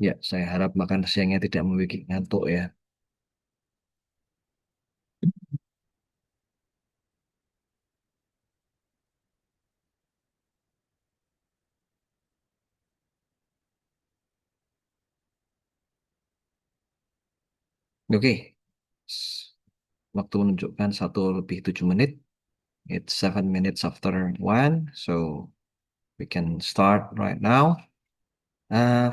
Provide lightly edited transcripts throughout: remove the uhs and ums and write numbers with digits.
Ya, saya harap makan siangnya tidak membuat ngantuk ya. Oke, S- waktu menunjukkan 1 lebih 7 menit. It's 7 minutes after 1, so we can start right now.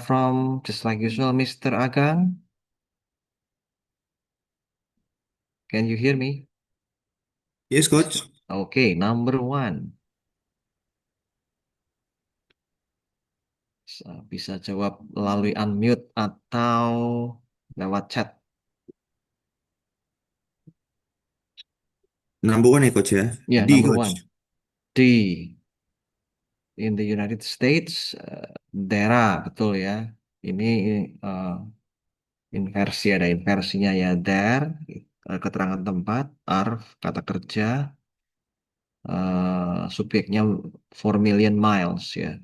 From just like usual, Mr. Agang, can you hear me? Yes, coach. Okay, number one. Bisa jawab melalui unmute atau lewat chat. Number one ya, coach ya. Ya, D, number coach. one. D. In the United States, daerah, betul ya. Ini uh, inversi, ada inversinya ya. There, keterangan tempat, arf, kata kerja, subjeknya 4 million miles ya.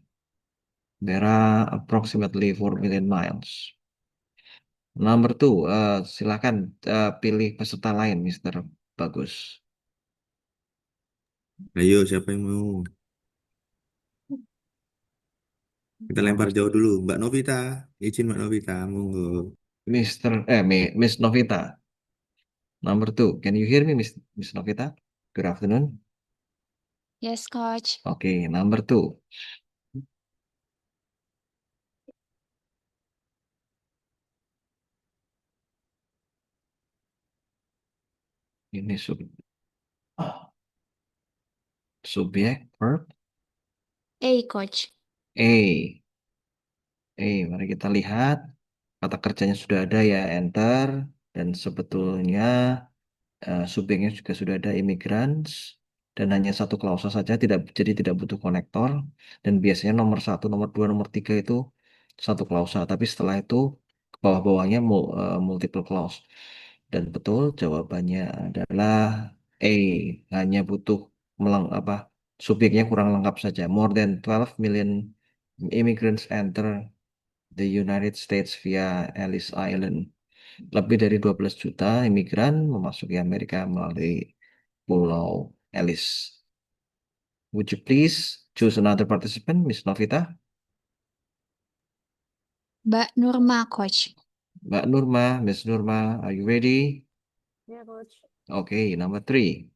There are approximately 4 million miles. Number two, silakan pilih peserta lain, Mister Bagus. Ayo, siapa yang mau? Kita lempar Number jauh dulu. Mbak Novita. Izin Mbak Novita. Monggo. Miss Novita. Number two, can you hear me, Miss Novita? Good afternoon. Yes, coach. Okay, number two. Ini subjek, verb, A, coach. A. Mari kita lihat. Kata kerjanya sudah ada ya, enter. Dan sebetulnya subjeknya juga sudah ada immigrants. Dan hanya satu klausa saja, jadi tidak butuh konektor. Dan biasanya nomor satu, nomor dua, nomor tiga itu satu klausa. Tapi setelah itu ke bawah-bawahnya multiple clause. Dan betul jawabannya adalah A. Hanya butuh apa, subjeknya kurang lengkap saja. More than 12 million immigrants enter the United States via Ellis Island. Lebih dari 12 juta imigran memasuki Amerika melalui Pulau Ellis. Would you please choose another participant, Miss Novita? Mbak Nurma, coach. Mbak Nurma, Miss Nurma, are you ready? Ya, coach. Okay, number three.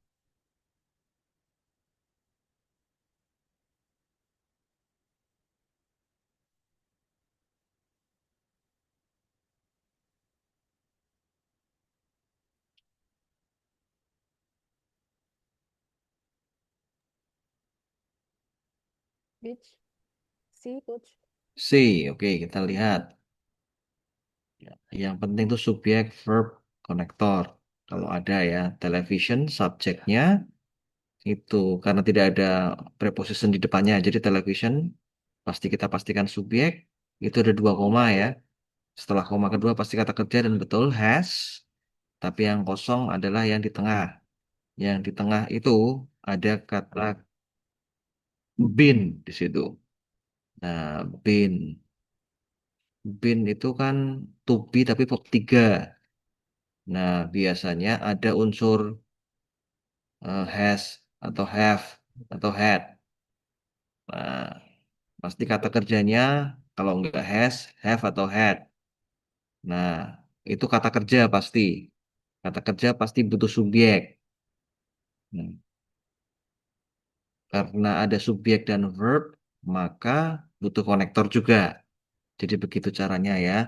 Which? C, coach. C, oke, kita lihat. Yang penting itu subjek, verb, konektor. Kalau ada ya, television, subjeknya itu karena tidak ada preposition di depannya. Jadi television, pasti kita pastikan subjek, itu ada dua koma ya. Setelah koma kedua pasti kata kerja dan betul has, tapi yang kosong adalah yang di tengah. Yang di tengah itu ada kata been di situ. Nah, been itu kan to be tapi verb tiga. Nah, biasanya ada unsur has atau have atau had. Nah, pasti kata kerjanya kalau nggak has, have atau had. Nah, itu kata kerja pasti. Kata kerja pasti butuh subjek. Nah, karena ada subjek dan verb, maka butuh konektor juga. Jadi begitu caranya ya.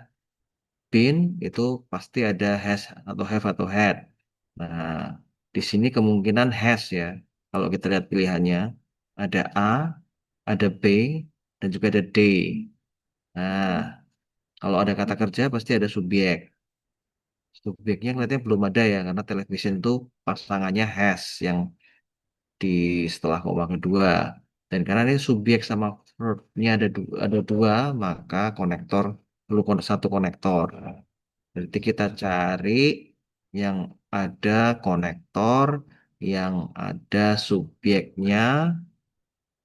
Been itu pasti ada has atau have atau had. Nah, di sini kemungkinan has ya. Kalau kita lihat pilihannya, ada A, ada B, dan juga ada D. Nah, kalau ada kata kerja pasti ada subjek. Subjeknya kelihatannya belum ada ya, karena television itu pasangannya has yang di setelah koma kedua. Dan karena ini subjek sama verbnya ada dua, maka konektor perlu satu konektor. Berarti kita cari yang ada konektor, yang ada subjeknya,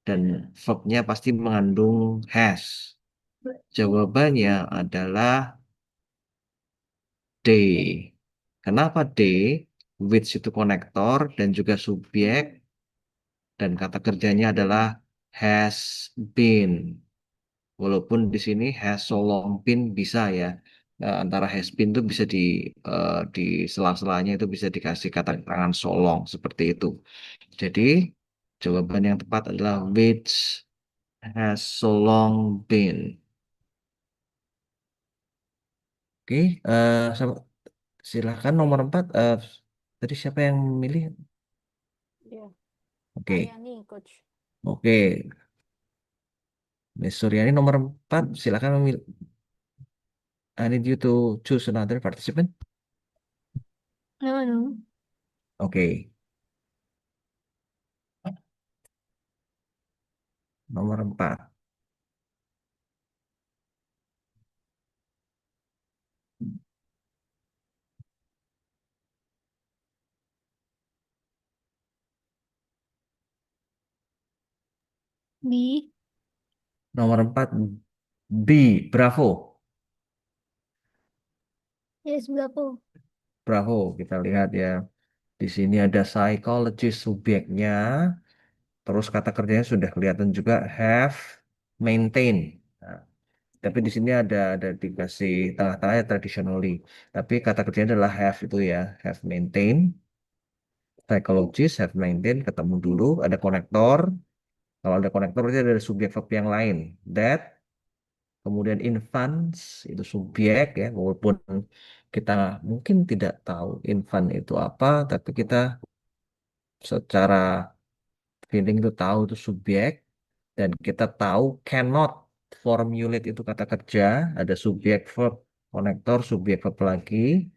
dan verbnya pasti mengandung has. Jawabannya adalah D. Kenapa D? Which itu konektor dan juga subjek dan kata kerjanya adalah has been. Walaupun di sini has so long been bisa ya. Antara has been itu bisa di sela-selanya itu bisa dikasih kata keterangan so long seperti itu. Jadi jawaban yang tepat adalah which has so long been. Oke, silakan nomor 4. Tadi siapa yang memilih? Yeah. Oke, Aryani, Coach. oke. Miss Suryani nomor 4, silakan memilih. I need you to choose another participant. No, no. Oke, nomor 4. B. Nomor 4, B, Bravo. Yes, Bravo. Bravo, kita lihat ya. Di sini ada psychologist subjeknya. Terus kata kerjanya sudah kelihatan juga have, maintain. Nah, tapi di sini ada dikasih tengah-tengahnya traditionally. Tapi kata kerjanya adalah have itu ya, have maintain. Psychologist have maintain ketemu dulu ada konektor. Kalau ada konektor berarti ada subjek verb yang lain. That, kemudian infants itu subjek ya, walaupun kita mungkin tidak tahu infant itu apa, tapi kita secara feeling itu tahu itu subjek dan kita tahu cannot formulate itu kata kerja, ada subjek verb, konektor, subjek verb lagi.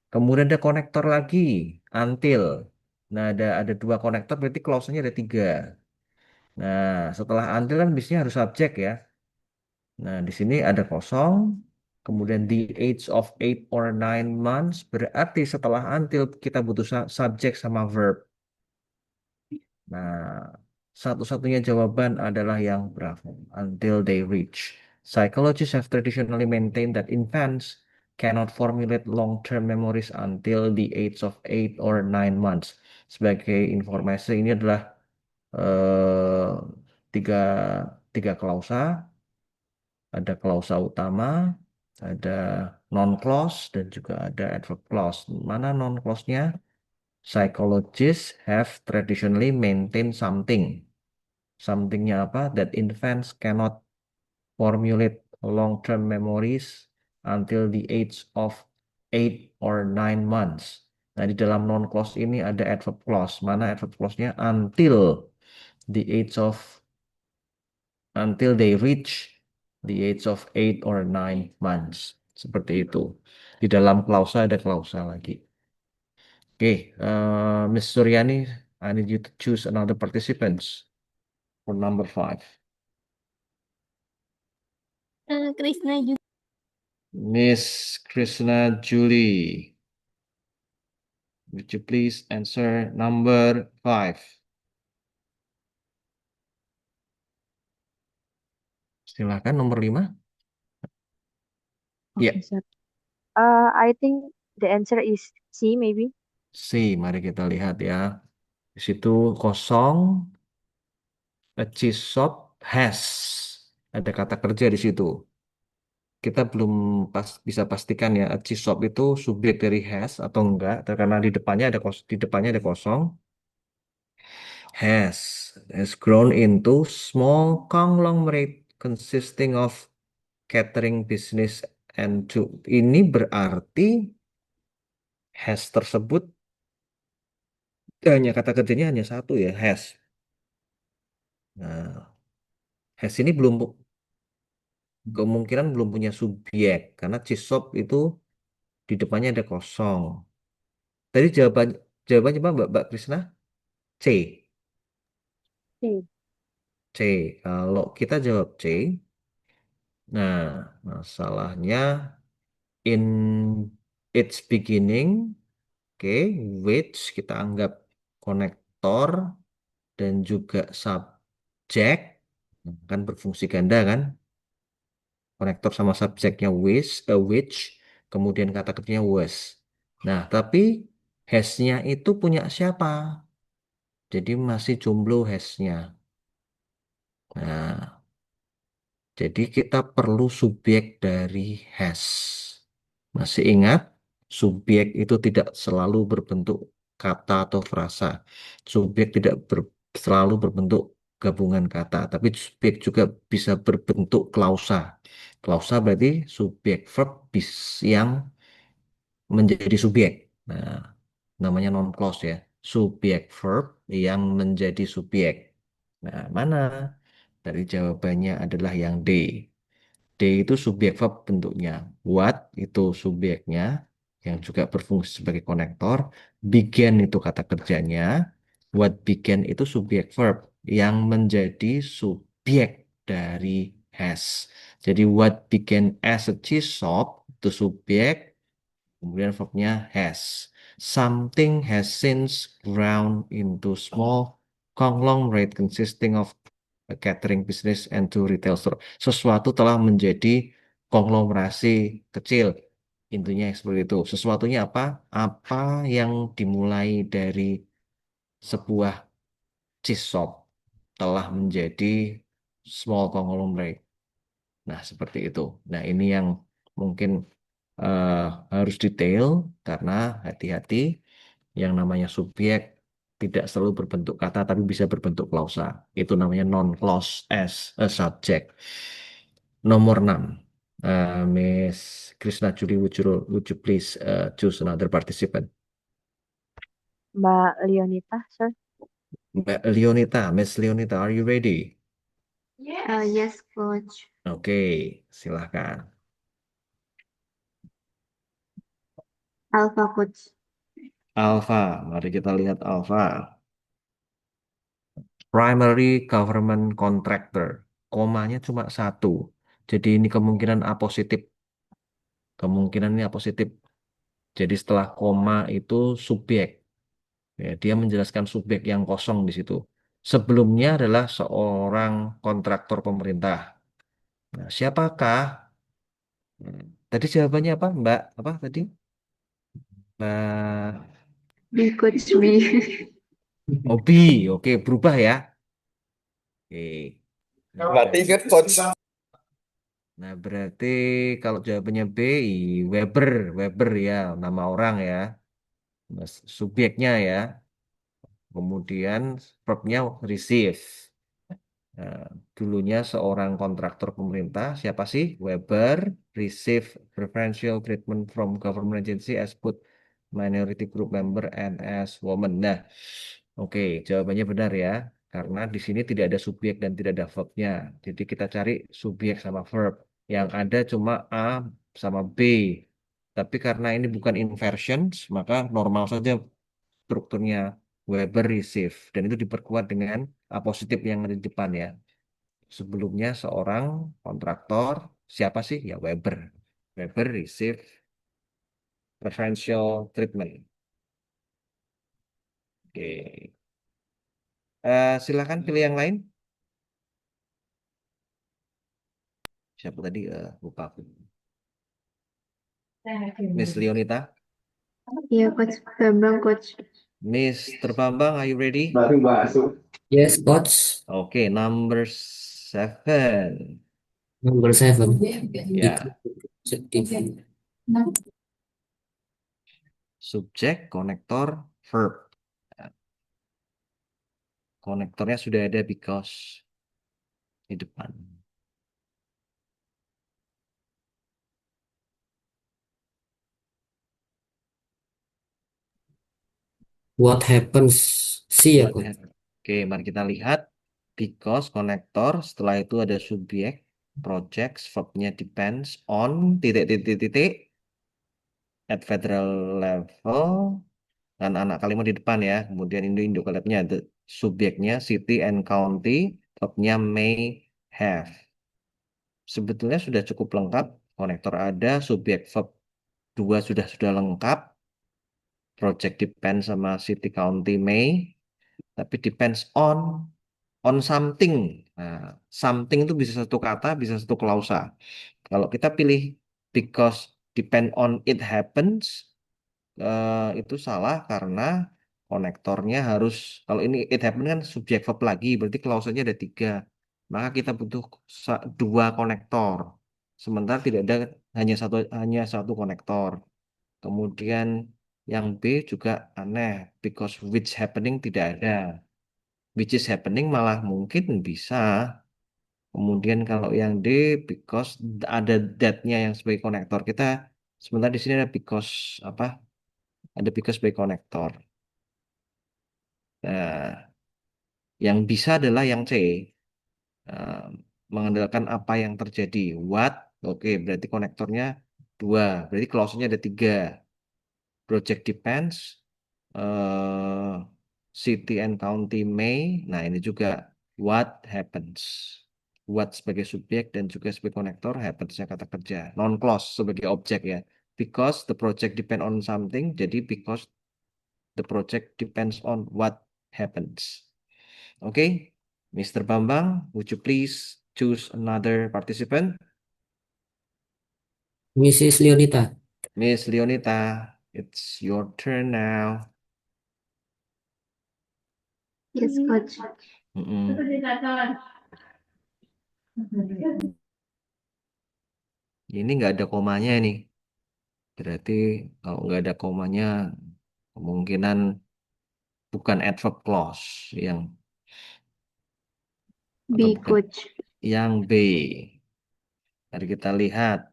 Kemudian ada konektor lagi, until. Nah, ada dua konektor berarti clause-nya ada tiga. Nah, setelah until kan biasanya harus subjek ya. Nah, di sini ada kosong. Kemudian the age of 8 or 9 months berarti setelah until kita butuh subjek sama verb. Nah, satu-satunya jawaban adalah yang bravo. Until they reach. Psychologists have traditionally maintained that infants cannot formulate long-term memories until the age of 8 or 9 months. Sebagai informasi ini adalah eh, tiga, tiga klausa. Ada klausa utama, ada non-clause, dan juga ada adverb clause. Mana non-clause-nya? Psychologists have traditionally maintained something. Somethingnya apa? That infants cannot formulate long-term memories until the age of 8 or 9 months. Nah, di dalam non-clause ini ada adverb clause. Mana adverb clause-nya? The age of until they reach the age of 8 or 9 months. Seperti itu. Di dalam klausa ada klausa lagi. Oke, Miss Suryani, I need you to choose another participants for number 5. Krishna juga. Miss Krishna Julie, would you please answer number 5? Silakan nomor 5. Ya, Okay, sir. I think the answer is C, maybe. C. Mari kita lihat ya. Di situ kosong, a cheese shop has. Ada kata kerja di situ. Kita belum bisa pastikan ya cheese shop itu subjek dari has atau enggak karena di depannya ada kosong. Has grown into small conglomerate consisting of catering business and to ini berarti has tersebut hanya kata kerjanya hanya satu ya, has. Nah, has ini kemungkinan belum punya subjek karena cheese shop itu di depannya ada kosong. Tadi jawabannya apa, Mbak Krisna? C. C. C. Kalau kita jawab C, nah masalahnya in its beginning, oke, which kita anggap konektor dan juga subjek, kan berfungsi ganda kan? konektor sama subjeknya which, kemudian kata kerjanya was. Nah, tapi has-nya itu punya siapa? Jadi masih jomblo has-nya. Nah, jadi kita perlu subjek dari has. Masih ingat, subjek itu tidak selalu berbentuk kata atau frasa. Subjek tidak selalu berbentuk gabungan kata, tapi subjek juga bisa berbentuk klausa. Klausa berarti subjek verb yang menjadi subjek. Nah, namanya non clause ya. Subjek verb yang menjadi subjek. Nah, mana? Dari jawabannya adalah yang D. D itu subjek verb bentuknya. What itu subjeknya yang juga berfungsi sebagai konektor. Began itu kata kerjanya. What began itu subjek verb yang menjadi subjek dari has. Jadi what began as a cheese shop itu subjek, kemudian verbnya has. Something has since grown into small conglomerate consisting of a catering business and two retail store. Sesuatu telah menjadi konglomerasi kecil. Intinya seperti itu. Sesuatunya apa? Apa yang dimulai dari sebuah cheese shop telah menjadi small conglomerate. Nah, seperti itu. Nah, ini yang mungkin eh, harus detail karena hati-hati yang namanya subjek tidak selalu berbentuk kata tapi bisa berbentuk klausa. Itu namanya non-clause as a subject. Nomor 6. Miss Krishna Juli, would you please choose another participant? Mbak Leonita, sir. Mbak Leonita, Miss Leonita, are you ready? Yes, coach. Oke, silahkan. Alpha, coach. Alpha, mari kita lihat Alpha. Primary government contractor. Komanya cuma satu. Jadi ini kemungkinan A positif. Kemungkinan ini A positif. Jadi setelah koma itu subjek. Ya, dia menjelaskan subjek yang kosong di situ. Sebelumnya adalah seorang kontraktor pemerintah. Nah, siapakah? Hmm, Tadi jawabannya apa, Mbak? Apa tadi? Mbak B, coach B. Obi. Oke, berubah ya. Oke. Nah, Nah, berarti kalau jawabannya B, Weber, Weber ya, nama orang ya. Nah, subjeknya ya. Kemudian verbnya receive. Nah, dulunya seorang kontraktor pemerintah, siapa sih? Weber receive preferential treatment from government agency as both minority group member and as woman. Nah, oke, jawabannya benar ya. Karena di sini tidak ada subjek dan tidak ada verbnya. Jadi kita cari subjek sama verb. Yang ada cuma A sama B. Tapi karena ini bukan inversions, maka normal saja strukturnya Weber receive. Dan itu diperkuat dengan A positif yang ada di depan ya. Sebelumnya seorang kontraktor, siapa sih? Ya Weber. Weber receive preferential treatment. Oke. Silakan pilih yang lain. Siapa tadi? Lupa aku. Miss Leonita. Iya, coach. Bambang, coach. Mr. Bambang, are you ready? Yes, coach. Oke, number 7. Number 7. Ya, Executive. subjek, konektor, verb. Ya, konektornya sudah ada because di depan. What happens? See ya, What coach. have- Oke, mari kita lihat. Because, konektor, setelah itu ada subjek, projects, verbnya depends on, titik, titik, titik, at federal level, dan anak kalimat di depan ya. Kemudian induk kalimatnya, subjeknya city and county, verbnya may have. Sebetulnya sudah cukup lengkap. Konektor ada, subjek verb 2 sudah lengkap. Project depends sama city county may, tapi depends on something. Nah, something itu bisa satu kata, bisa satu klausa. Kalau kita pilih because depend on it happens, itu salah karena konektornya harus, kalau ini it happen kan subjek verb lagi, berarti clause-nya ada tiga. Maka kita butuh dua konektor. Sementara tidak ada hanya satu konektor. Kemudian yang B juga aneh, because which happening tidak ada. Which is happening malah mungkin bisa. Kemudian kalau yang D, because ada that-nya yang sebagai konektor. Kita sebentar di sini ada because apa? Ada because sebagai konektor. Nah, yang bisa adalah yang C, eh, mengandalkan apa yang terjadi. What? Oke, berarti konektornya dua. Berarti clause-nya ada tiga. Project depends. eh city and county may. Nah, ini juga what happens. What sebagai subjek dan juga sebagai konektor, happens-nya kata kerja. Non-clause sebagai objek ya. Because the project depend on something, jadi because the project depends on what happens. Okay, Mr. Bambang, would you please choose another participant? Mrs. Leonita. Miss Leonita, it's your turn now. Yes, coach. Mm-mm. Ini nggak ada komanya nih. Berarti kalau nggak ada komanya, kemungkinan bukan adverb clause yang atau B, bukan coach. yang B. Mari kita lihat,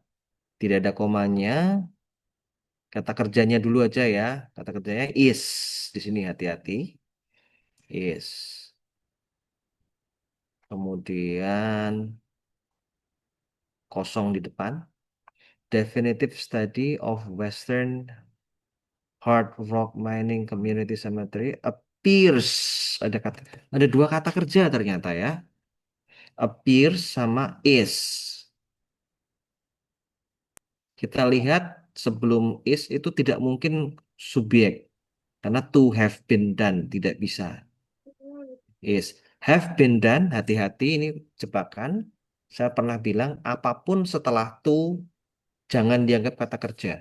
tidak ada komanya. Kata kerjanya dulu aja ya. Kata kerjanya is. Di sini hati-hati. Is. Kemudian kosong di depan. Definitive study of Western hard rock mining community cemetery appears. Ada dua kata kerja ternyata ya. Appears sama is. Kita lihat sebelum is itu tidak mungkin subjek karena to have been done tidak bisa. Is have been done, hati-hati ini jebakan. Saya pernah bilang apapun setelah to jangan dianggap kata kerja.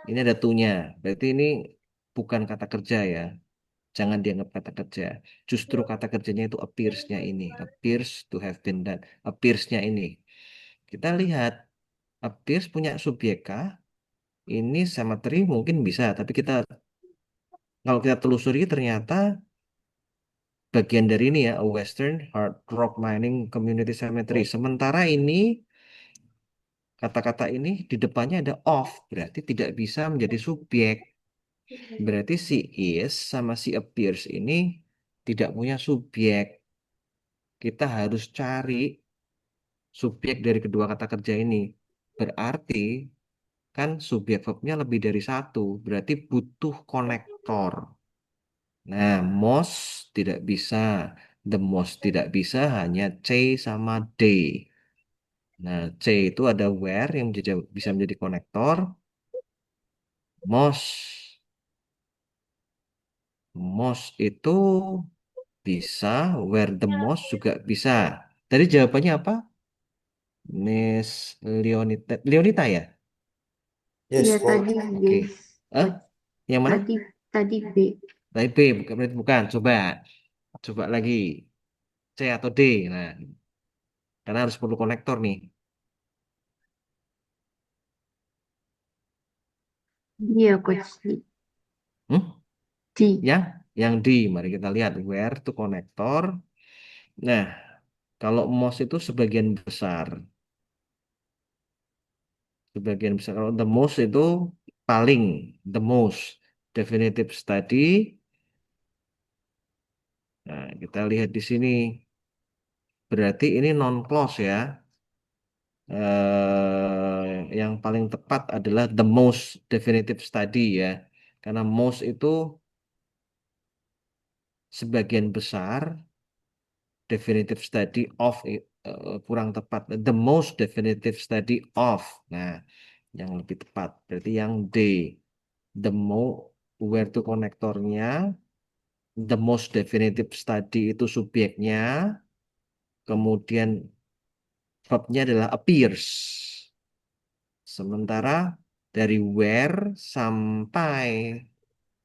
Ini ada to-nya. Berarti ini bukan kata kerja ya. Jangan dianggap kata kerja. Justru kata kerjanya itu appears-nya ini. Appears to have been done. Appears-nya ini. Kita lihat appears punya subjek kah? Ini cemetery mungkin bisa, tapi kalau kita telusuri ternyata bagian dari ini ya, a Western Hard Rock Mining Community Cemetery. Sementara ini kata-kata ini di depannya ada of, berarti tidak bisa menjadi subjek. Berarti si is sama si appears ini tidak punya subjek. Kita harus cari subjek dari kedua kata kerja ini. Berarti kan subjek verbnya lebih dari satu, berarti butuh konektor. Nah, most tidak bisa. The most tidak bisa, hanya C sama D. Nah, C itu ada where yang bisa menjadi konektor. Most. Most itu bisa, where the most juga bisa. Tadi jawabannya apa? Miss Leonita. Leonita ya? Yes, Iya, coach. tadi B. Oke. Eh, Coach. yang mana? Tadi B. Tadi B, bukan, berarti bukan. Coba. Coba lagi. C atau D. Nah, karena harus perlu konektor nih. Iya, coach. Hmm? D. Yang D. Mari kita lihat. Where to konektor. Nah, kalau most itu sebagian besar. Sebagian besar. Kalau the most itu paling. The most. Definitive study. Nah, kita lihat di sini. Berarti ini non-clause ya. Yang paling tepat adalah the most definitive study ya. Karena most itu sebagian besar, definitive study of kurang tepat. The most definitive study of. Nah, yang lebih tepat. Berarti yang D. The more where to konektornya, the most definitive study itu subjeknya, kemudian Verbnya adalah appears. Sementara dari where sampai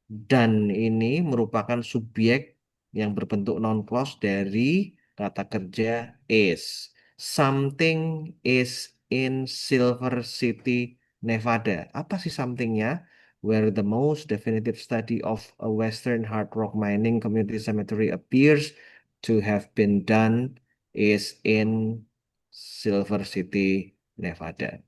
dan ini merupakan subjek yang berbentuk noun clause dari kata kerja is. Something is in Silver City, Nevada. Apa sih somethingnya? Where the most definitive study of a Western hard rock mining community cemetery appears to have been done is in Silver City, Nevada.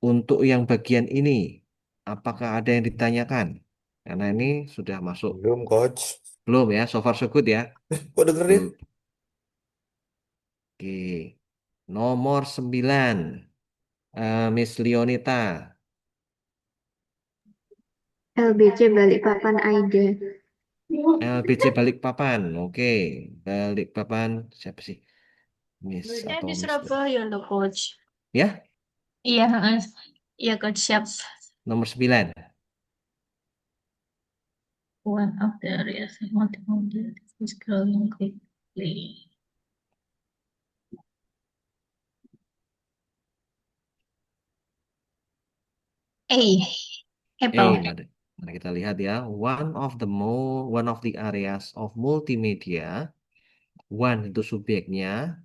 Untuk yang bagian ini, apakah ada yang ditanyakan? Karena ini sudah masuk. Belum, Coach. Belum ya, so far so good ya. Kok dengerin? Oke. Nomor 9. Miss Leonita. LBC Balikpapan Aida. LBC Balikpapan. Oke. Balikpapan siapa sih? Miss Saya atau di Miss? Surabaya loh, Coach. Ya, Iya, iya, Coach, siap. nomor 9. One of the areas I want to know is growing quickly. A. Apple. Mari kita lihat ya. One of the areas of multimedia. One itu subjeknya.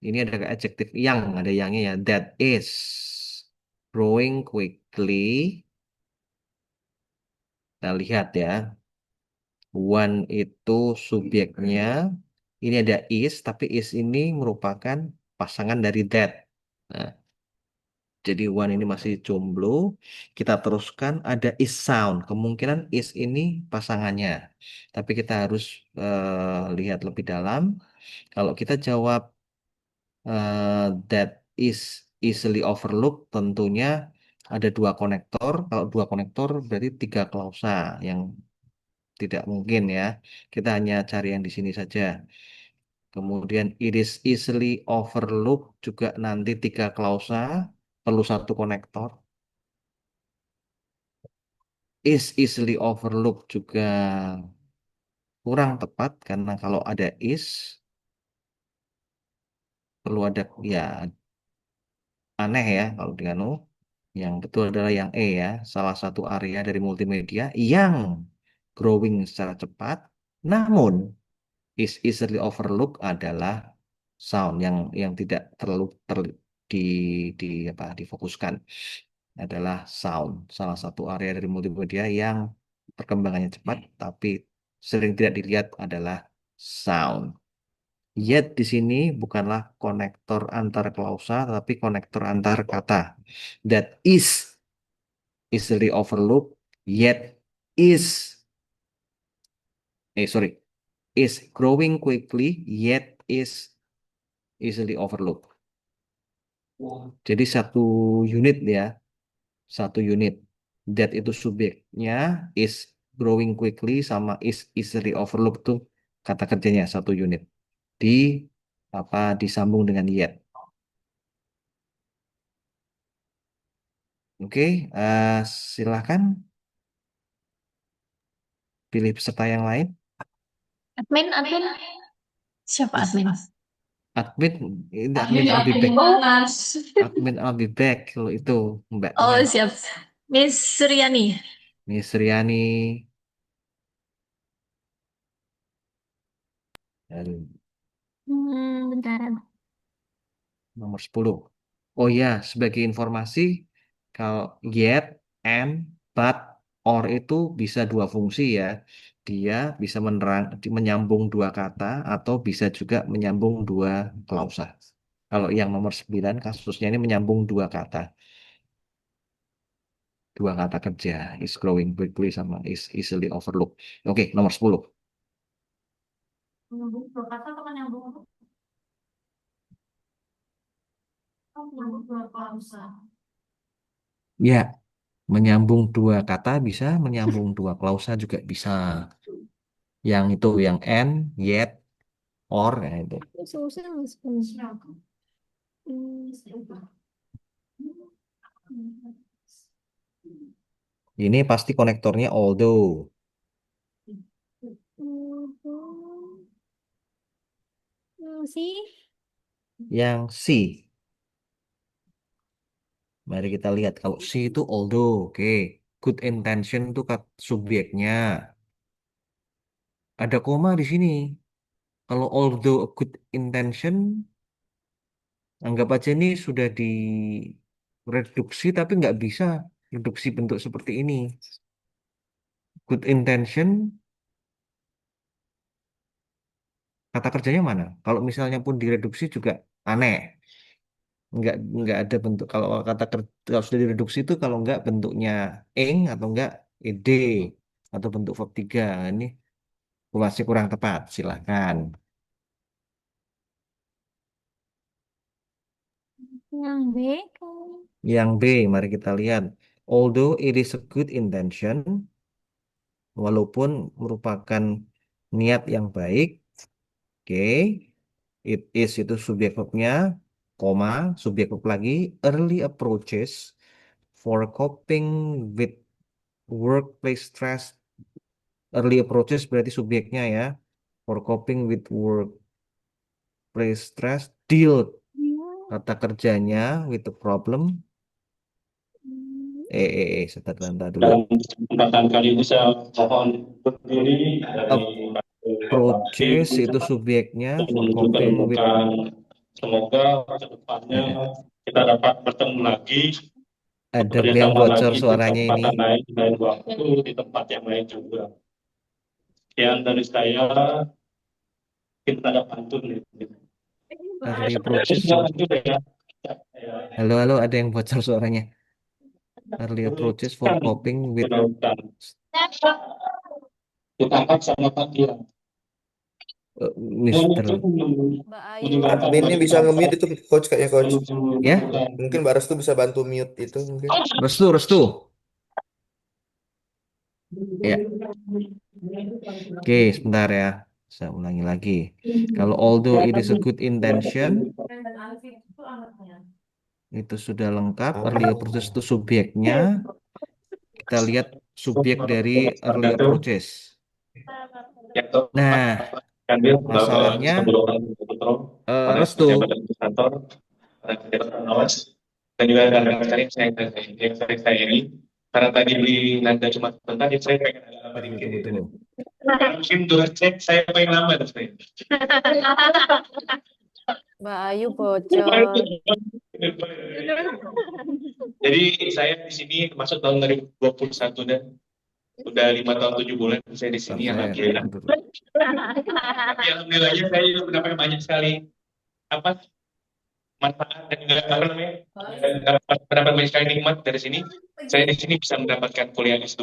Ini ada adjektif yang, ada yangnya ya. That is growing quickly. Kita lihat ya. One itu subjeknya. Ini ada is, tapi is ini merupakan pasangan dari that. Nah, jadi one ini masih jomblo. Kita teruskan ada is sound. Kemungkinan is ini pasangannya. Tapi kita harus lihat lebih dalam. Kalau kita jawab that is easily overlooked, tentunya ada dua konektor. Kalau dua konektor berarti tiga klausa yang tidak mungkin ya. Kita hanya cari yang di sini saja. Kemudian it is easily overlooked juga nanti tiga klausa, perlu satu konektor. Is easily overlooked juga kurang tepat karena kalau ada is perlu ada ya aneh ya kalau dengan no. Yang betul adalah yang E ya, salah satu area dari multimedia yang growing secara cepat, namun is easily overlooked adalah sound yang tidak terlalu di apa difokuskan adalah sound, salah satu area dari multimedia yang perkembangannya cepat tapi sering tidak dilihat adalah sound. Yet di sini bukanlah konektor antar klausa, tapi konektor antar kata. That is easily overlooked, yet is, sorry, is growing quickly, yet is easily overlooked. Jadi satu unit ya, satu unit. That itu subjeknya, is growing quickly sama is easily overlooked tuh kata kerjanya satu unit. Di apa disambung dengan yet. Oke, silakan pilih peserta yang lain. Admin. Siapa admin? Admin, ini admin I'll be back. Admin I'll be back kalau itu Mbak Oh, Nia. siap. Miss Suryani. Miss Riani dan Bentar. nomor 10. Oh ya, sebagai informasi, kalau yet, and, but, or itu bisa dua fungsi ya. Dia bisa menyambung dua kata atau bisa juga menyambung dua klausa. Kalau yang nomor 9 kasusnya ini menyambung dua kata. Dua kata kerja, is growing quickly sama is easily overlooked. Oke, nomor 10. Menyambung dua kata atau menyambung apa? Oh, menyambung dua klausa. Ya, menyambung dua kata bisa, menyambung dua klausa juga bisa. Yang itu, yang and, yet, or, ya itu. Ini pasti konektornya although. sih? Yang C. Mari kita lihat. Kalau C itu although, oke. Good intention itu subjeknya. Ada koma di sini. Kalau although a good intention, anggap aja ini sudah direduksi tapi nggak bisa reduksi bentuk seperti ini. Good intention, kata kerjanya mana? Kalau misalnya pun direduksi juga aneh. Nggak ada bentuk. Kalau kata kerja kalau sudah direduksi itu kalau nggak bentuknya ing atau nggak ed atau bentuk verb 3. Ini masih kurang tepat. Silakan. Yang B. Yang B, mari kita lihat. Although it is a good intention, walaupun merupakan niat yang baik, oke, it is itu subjek verbnya, koma, subjek verb lagi, early approaches for coping with workplace stress. Early approaches berarti subjeknya ya. For coping with workplace stress, deal kata kerjanya with the problem. Sebentar dulu. Dalam kesempatan kali ini saya mohon berdiri dari Approaches itu subjeknya for untuk coping with menemukan semoga ke depannya eh, eh. kita dapat bertemu lagi, Ada bekerja yang sama bocor lagi di suaranya ini. kesempatan lain, di lain waktu, di tempat yang lain juga. Sekian dari saya, kita ada pantun. Early approaches. Ya. Halo, halo, ada yang bocor suaranya. Early approaches for coping with Kita akan sama Pak Tira. Mister. Mbak Ayu. Adminnya bisa nge-mute itu coach kayaknya coach. Ya, Mungkin Mbak Restu bisa bantu mute itu mungkin. restu, restu. Ya, oke, sebentar ya. Saya ulangi lagi. Kalau although it is a good intention, itu sudah lengkap. Early approaches itu subjeknya. Kita lihat subjek dari early approaches. Nah, masalahnya restu. Kantor, dan juga rekan-rekan yang saya ini, karena tadi beli nada cuma sebentar, jadi saya pengen agak Tunggu, dikit. tunggu, tunggu. Mungkin durasi saya pengen lama terus. Mbak Ayu bocor. Jadi saya di sini masuk tahun 2021 dan udah 5 tahun 7 bulan saya di sini. Saya Alhamdulillah. dulu. Tapi alhamdulillahnya saya mendapatkan banyak sekali apa manfaat dan juga apa namanya mendapat banyak sekali nikmat dari sini. Saya di sini bisa mendapatkan kuliah S2,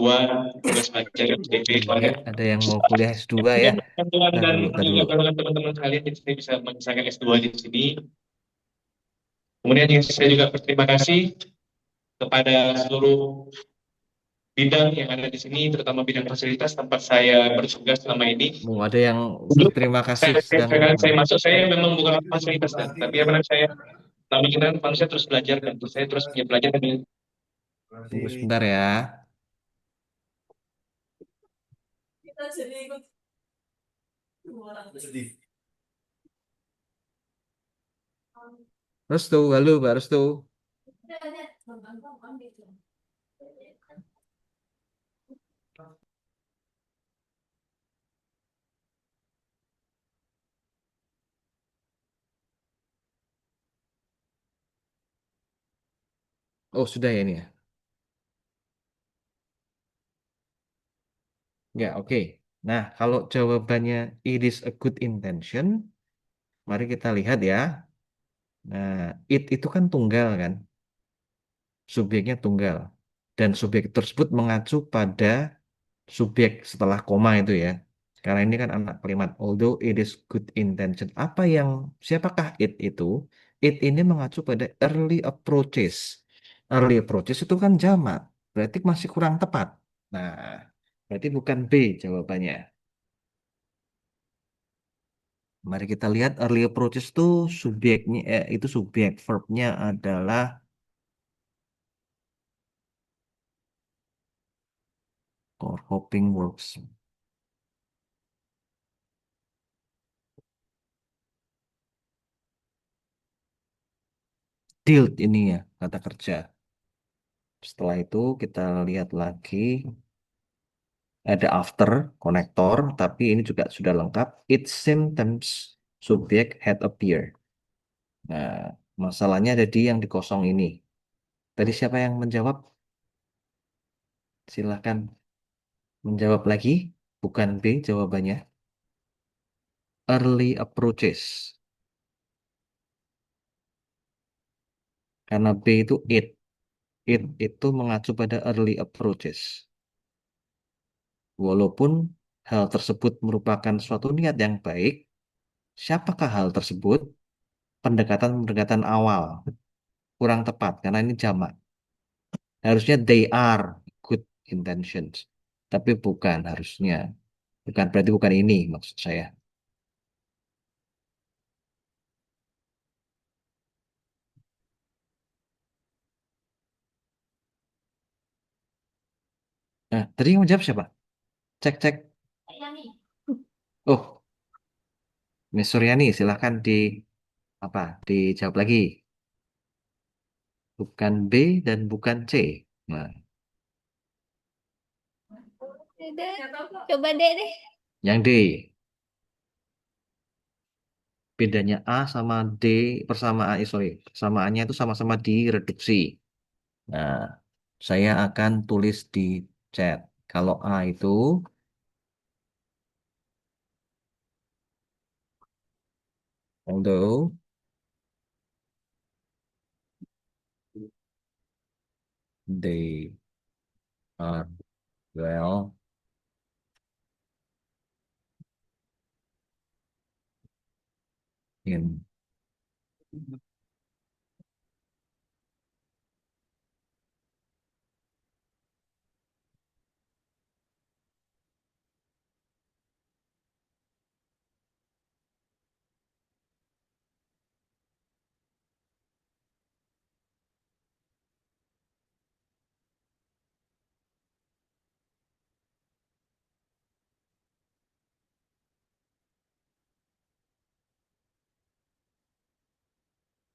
tugas belajar SPP, Ya, ada yang mau kuliah S2 ya. bantuan Ntar dan dulu, ntar dulu. juga teman-teman kalian di sini bisa menyelesaikan S2 di sini. Kemudian saya juga berterima kasih kepada seluruh bidang yang ada di sini, terutama bidang fasilitas tempat saya bertugas selama ini. Ada yang berterima kasih sedang Saya masuk, saya memang bukan fasilitas, tapi apa saya namanya manusia terus belajar dan saya terus punya belajar dan tunggu sebentar ya. Restu, halo Mbak Restu. Oh, sudah ya ini ya. Ya, oke. Nah, kalau jawabannya it is a good intention, mari kita lihat ya. Nah, it itu kan tunggal kan? Subjeknya tunggal. Dan subjek tersebut mengacu pada subjek setelah koma itu ya. Karena ini kan anak kalimat. Although it is good intention. Siapakah it itu? It ini mengacu pada early approaches. Early approaches itu kan jamak. Berarti masih kurang tepat. Nah, berarti bukan B jawabannya. Mari kita lihat early approaches itu subjeknya, itu subjek. Verbnya adalah or hoping works. Dealt ini ya, kata kerja. Setelah itu kita lihat lagi ada after, konektor, tapi ini juga sudah lengkap. It symptoms subject had appear. Nah, masalahnya ada di yang di kosong ini. Tadi siapa yang menjawab? Silahkan menjawab lagi. Bukan B jawabannya. Early approaches. Karena B itu it. It itu mengacu pada early approaches. Walaupun hal tersebut merupakan suatu niat yang baik, siapakah hal tersebut? Pendekatan-pendekatan awal. Kurang tepat karena ini jamak. Harusnya they are good intentions. Tapi bukan harusnya. Bukan berarti bukan ini maksud saya. Nah, tadi yang menjawab siapa? Cek, cek. Oh, Miss Suryani, silahkan di apa? Dijawab lagi. Bukan B dan bukan C. Nah, Coba deh deh. yang D. Bedanya A sama D persamaan, sorry, persamaannya itu sama-sama direduksi. Nah, saya akan tulis di chat. Kalau A itu, although they are well in.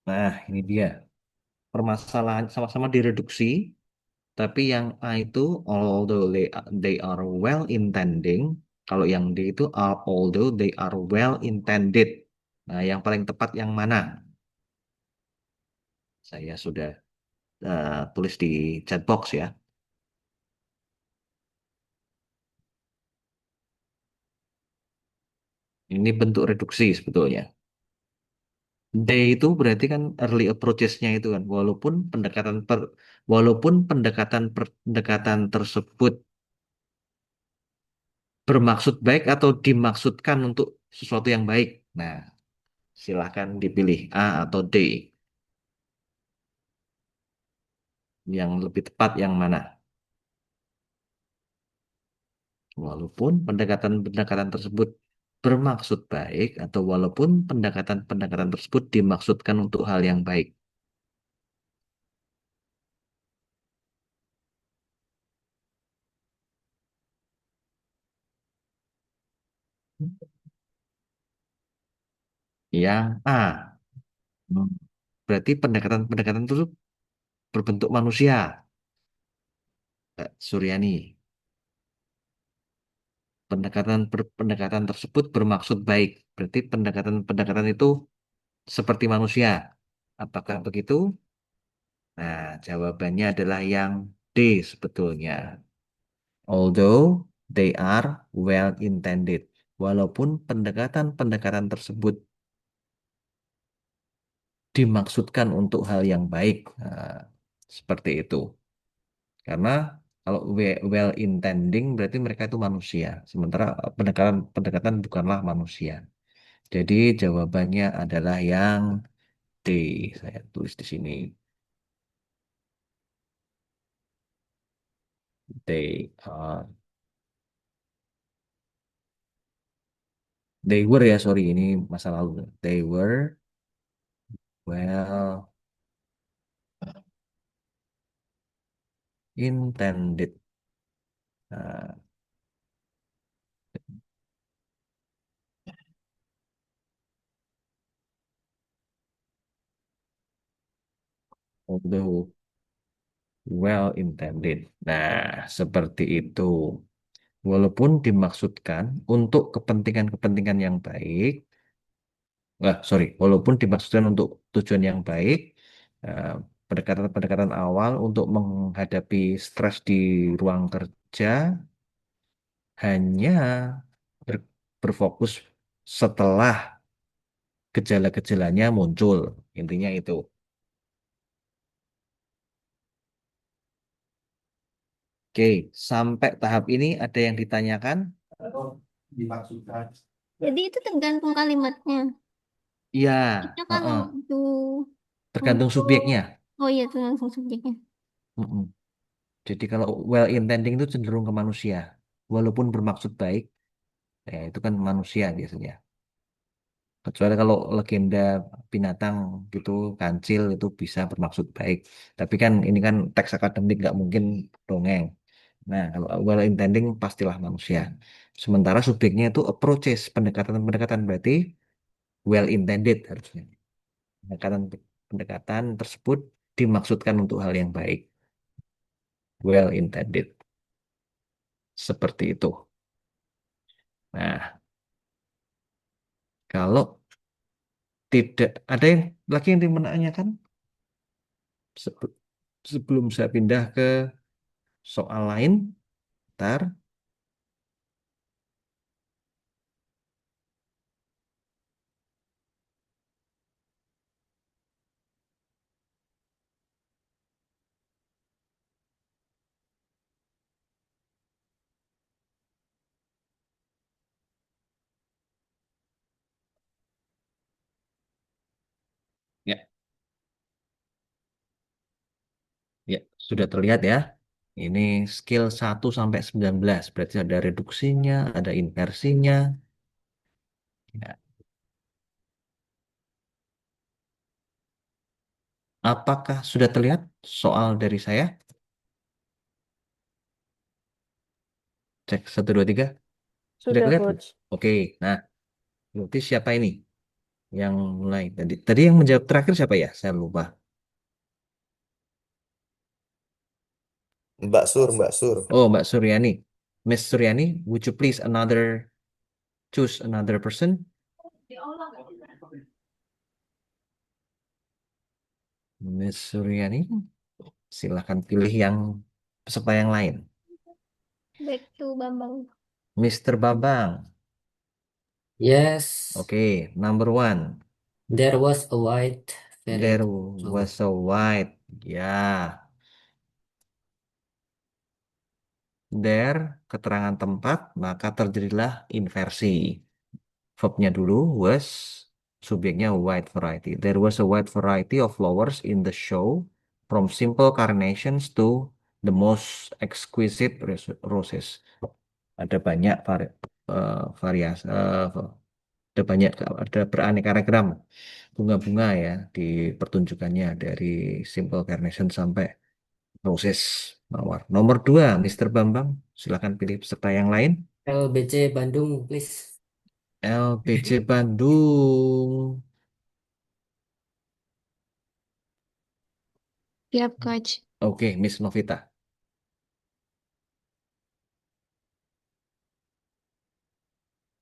Nah, ini dia. Permasalahan sama-sama direduksi, tapi yang A itu although they are well intending, kalau yang D itu are although they are well intended. Nah, yang paling tepat yang mana? Saya sudah tulis di chat box ya. Ini bentuk reduksi sebetulnya. D itu berarti kan early approaches-nya itu kan, walaupun pendekatan tersebut bermaksud baik atau dimaksudkan untuk sesuatu yang baik. Nah, silahkan dipilih A atau D. Yang lebih tepat yang mana? Walaupun pendekatan-pendekatan tersebut bermaksud baik atau walaupun pendekatan-pendekatan tersebut dimaksudkan untuk hal yang baik. Yang A. Hmm. Berarti pendekatan-pendekatan itu berbentuk manusia, Suryani. Pendekatan tersebut bermaksud baik. Berarti pendekatan-pendekatan itu seperti manusia. Apakah begitu? Nah, jawabannya adalah yang D sebetulnya. Although they are well intended. Walaupun pendekatan-pendekatan tersebut dimaksudkan untuk hal yang baik. Nah, seperti itu. Karena kalau well intending berarti mereka itu manusia. Sementara pendekatan bukanlah manusia. Jadi jawabannya adalah yang D. Saya tulis di sini. They were ya, sorry ini masa lalu. They were well intended. Nah, Although well intended. Nah, seperti itu. Walaupun dimaksudkan untuk kepentingan-kepentingan yang baik, sorry, walaupun dimaksudkan untuk tujuan yang baik, eh, pendekatan-pendekatan awal untuk menghadapi stres di ruang kerja hanya ber- berfokus setelah gejala-gejalanya muncul. Intinya itu. Oke, sampai tahap ini ada yang ditanyakan? Jadi itu tergantung kalimatnya. Iya, Kita kalau heeh. itu Tergantung untuk subjeknya. oh iya tergantung subjeknya. Mm-mm. Jadi kalau well intending itu cenderung ke manusia, walaupun bermaksud baik, ya itu kan manusia biasanya. Kecuali kalau legenda binatang gitu, kancil itu bisa bermaksud baik. Tapi kan ini kan teks akademik nggak mungkin dongeng. Nah, kalau well intending pastilah manusia. Sementara subjeknya itu approaches, pendekatan-pendekatan berarti well intended harusnya. Pendekatan pendekatan tersebut dimaksudkan untuk hal yang baik, well intended. Seperti itu. Nah, kalau tidak ada yang lagi yang menanyakan Sebe- sebelum saya pindah ke soal lain, ntar ya, ya sudah terlihat ya. Ini skill 1 sampai 19 berarti ada reduksinya, ada inversinya. Ya. Apakah sudah terlihat soal dari saya? Cek 1, 2, 3. Sudah Sudah, kelihatan? Coach. Oke, nah berarti siapa ini yang mulai tadi? Tadi yang menjawab terakhir siapa ya? Saya lupa. Mbak Sur, Mbak Sur. Oh, Mbak Suryani. Miss Suryani, would you please choose another person? Miss Suryani, silahkan pilih yang peserta yang lain. Back to Bambang. Mr. Babang, Yes, oke, number one. there was a white There variety. was a white. Ya, there, keterangan tempat, maka terjadilah inversi. Verbnya dulu was, subjeknya wide variety. There was a wide variety of flowers in the show, from simple carnations to the most exquisite roses. Ada banyak variasi, ada banyak, ada beraneka ragam bunga-bunga ya di pertunjukannya dari simple carnation sampai roses mawar. Nomor 2, Mr. Bambang, silakan pilih peserta yang lain. LBC Bandung, please. LPC Bandung. Siap, Coach. Oke, Miss Novita.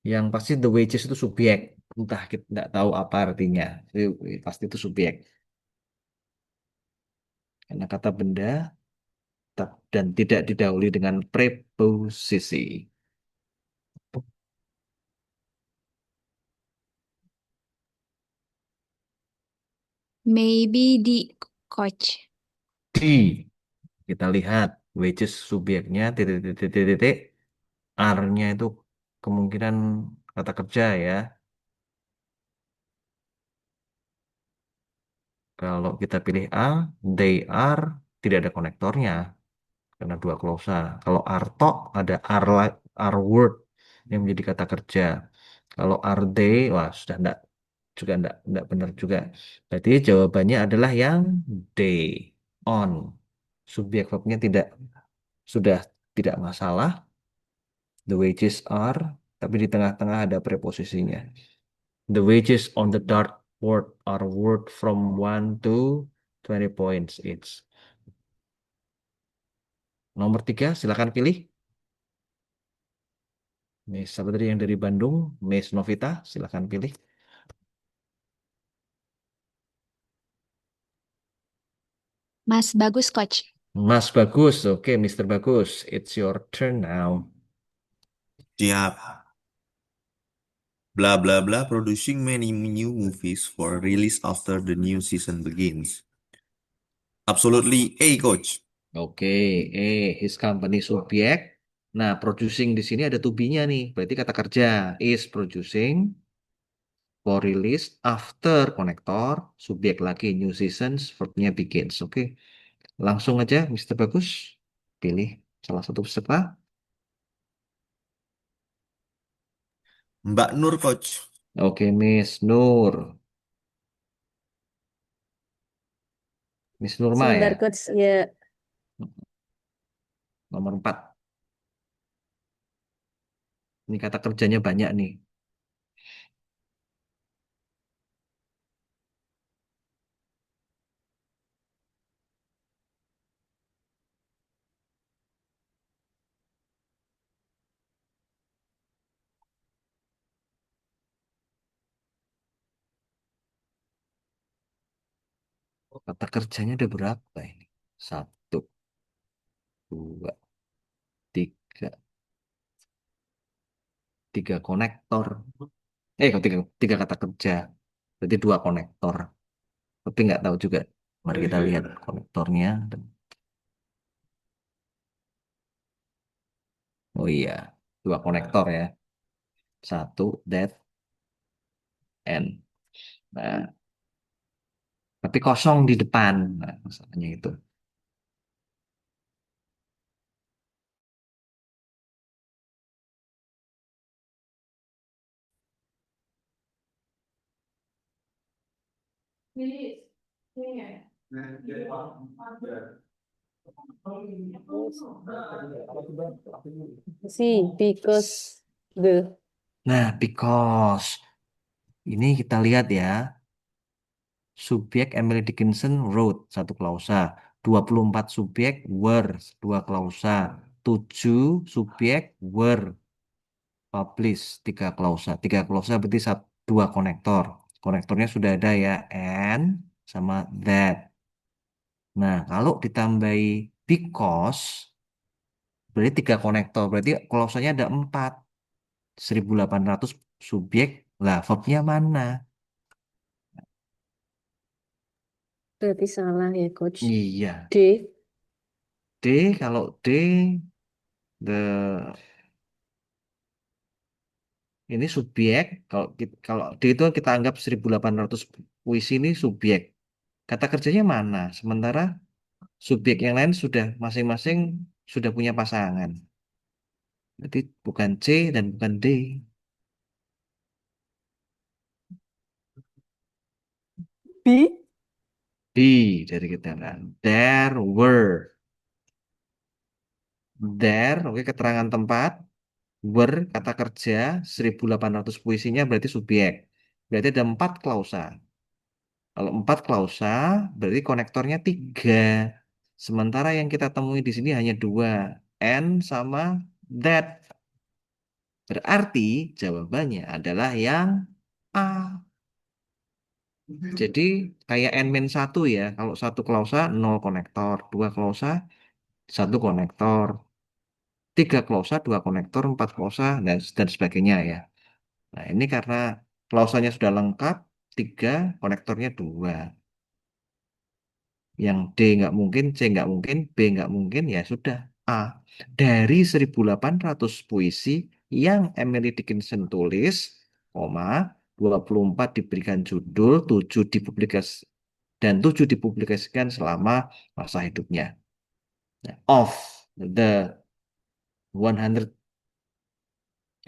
Yang pasti the wages itu subjek. Entah kita tidak tahu apa artinya. Pasti itu subjek. Karena kata benda dan tidak didahului dengan preposisi. Maybe di Coach. Di, kita lihat wages subjeknya titik-titik-titik. R-nya itu kemungkinan kata kerja ya. Kalau kita pilih A, they are, tidak ada konektornya karena dua klausa. Kalau are talk ada are word yang menjadi kata kerja. Kalau are they, wah sudah enggak benar juga. Berarti jawabannya adalah yang they on. Subjek verbnya sudah tidak masalah. The wages are, tapi di tengah-tengah ada preposisinya. The wages on the dartboard are worth from 1 to 20 points each. Nomor 3, silakan pilih. Miss siapa tadi yang dari Bandung? Miss Novita, silakan pilih. Mas Bagus, Coach. Mas Bagus, oke, Mr. Bagus, it's your turn now. Siap. Blah blah blah producing many new movies for release after the new season begins. Absolutely A, coach. Oke, his company subjek. Nah, producing di sini ada to be-nya nih. Berarti kata kerja is producing for release after konektor, subjek lagi new seasons, verb-nya begins. Oke, langsung aja Mr. Bagus pilih salah satu peserta. Mbak Nur, coach. Oke, Miss Nur. Miss Nurma ya, Sebentar, Coach. Ya, nomor 4. Ini kata kerjanya banyak nih. Kata kerjanya ada berapa ini? 1, 2, 3. 3 konektor. Kok tiga kata kerja. Berarti 2 konektor. Tapi nggak tahu juga. Mari kita lihat konektornya. Oh iya, 2 konektor ya. 1, that, and. Nah, tapi kosong di depan. Nah, masalahnya itu. see, because the Nah, because. Ini kita lihat ya. Subjek Emily Dickinson wrote, 1 klausa. 24 subjek were, 2 klausa. 7 subjek were published, 3 klausa. 3 klausa berarti 2 konektor. Konektornya sudah ada ya, and sama that. Nah, kalau ditambahi because, berarti 3 konektor. Berarti klausanya ada 4. 1800 subjek. Lah, verbnya mana? berarti salah ya, Coach. Iya. D. D, kalau D, the ini subjek. Kalau D itu kita anggap 1800 puisi ini subjek. Kata kerjanya mana? Sementara subjek yang lain sudah masing-masing sudah punya pasangan. Berarti bukan C dan bukan D. B. D dari kita kan. There were. There, oke, keterangan tempat. Were, kata kerja. 1800 puisinya berarti subjek. Berarti ada 4 klausa. Kalau 4 klausa, berarti konektornya 3. Sementara yang kita temui di sini hanya 2. And sama that. Berarti jawabannya adalah yang A. Jadi kayak N-1 ya. Kalau 1 klausa 0 konektor. 2 klausa 1 konektor. 3 klausa 2 konektor. 4 klausa dan sebagainya ya. Nah ini karena klausanya sudah lengkap. 3 konektornya 2. Yang D nggak mungkin, C nggak mungkin, B nggak mungkin, ya sudah A. Dari 1800 puisi yang Emily Dickinson tulis, 24 diberikan judul, 7 dipublikasikan selama masa hidupnya. Nah, of the 100,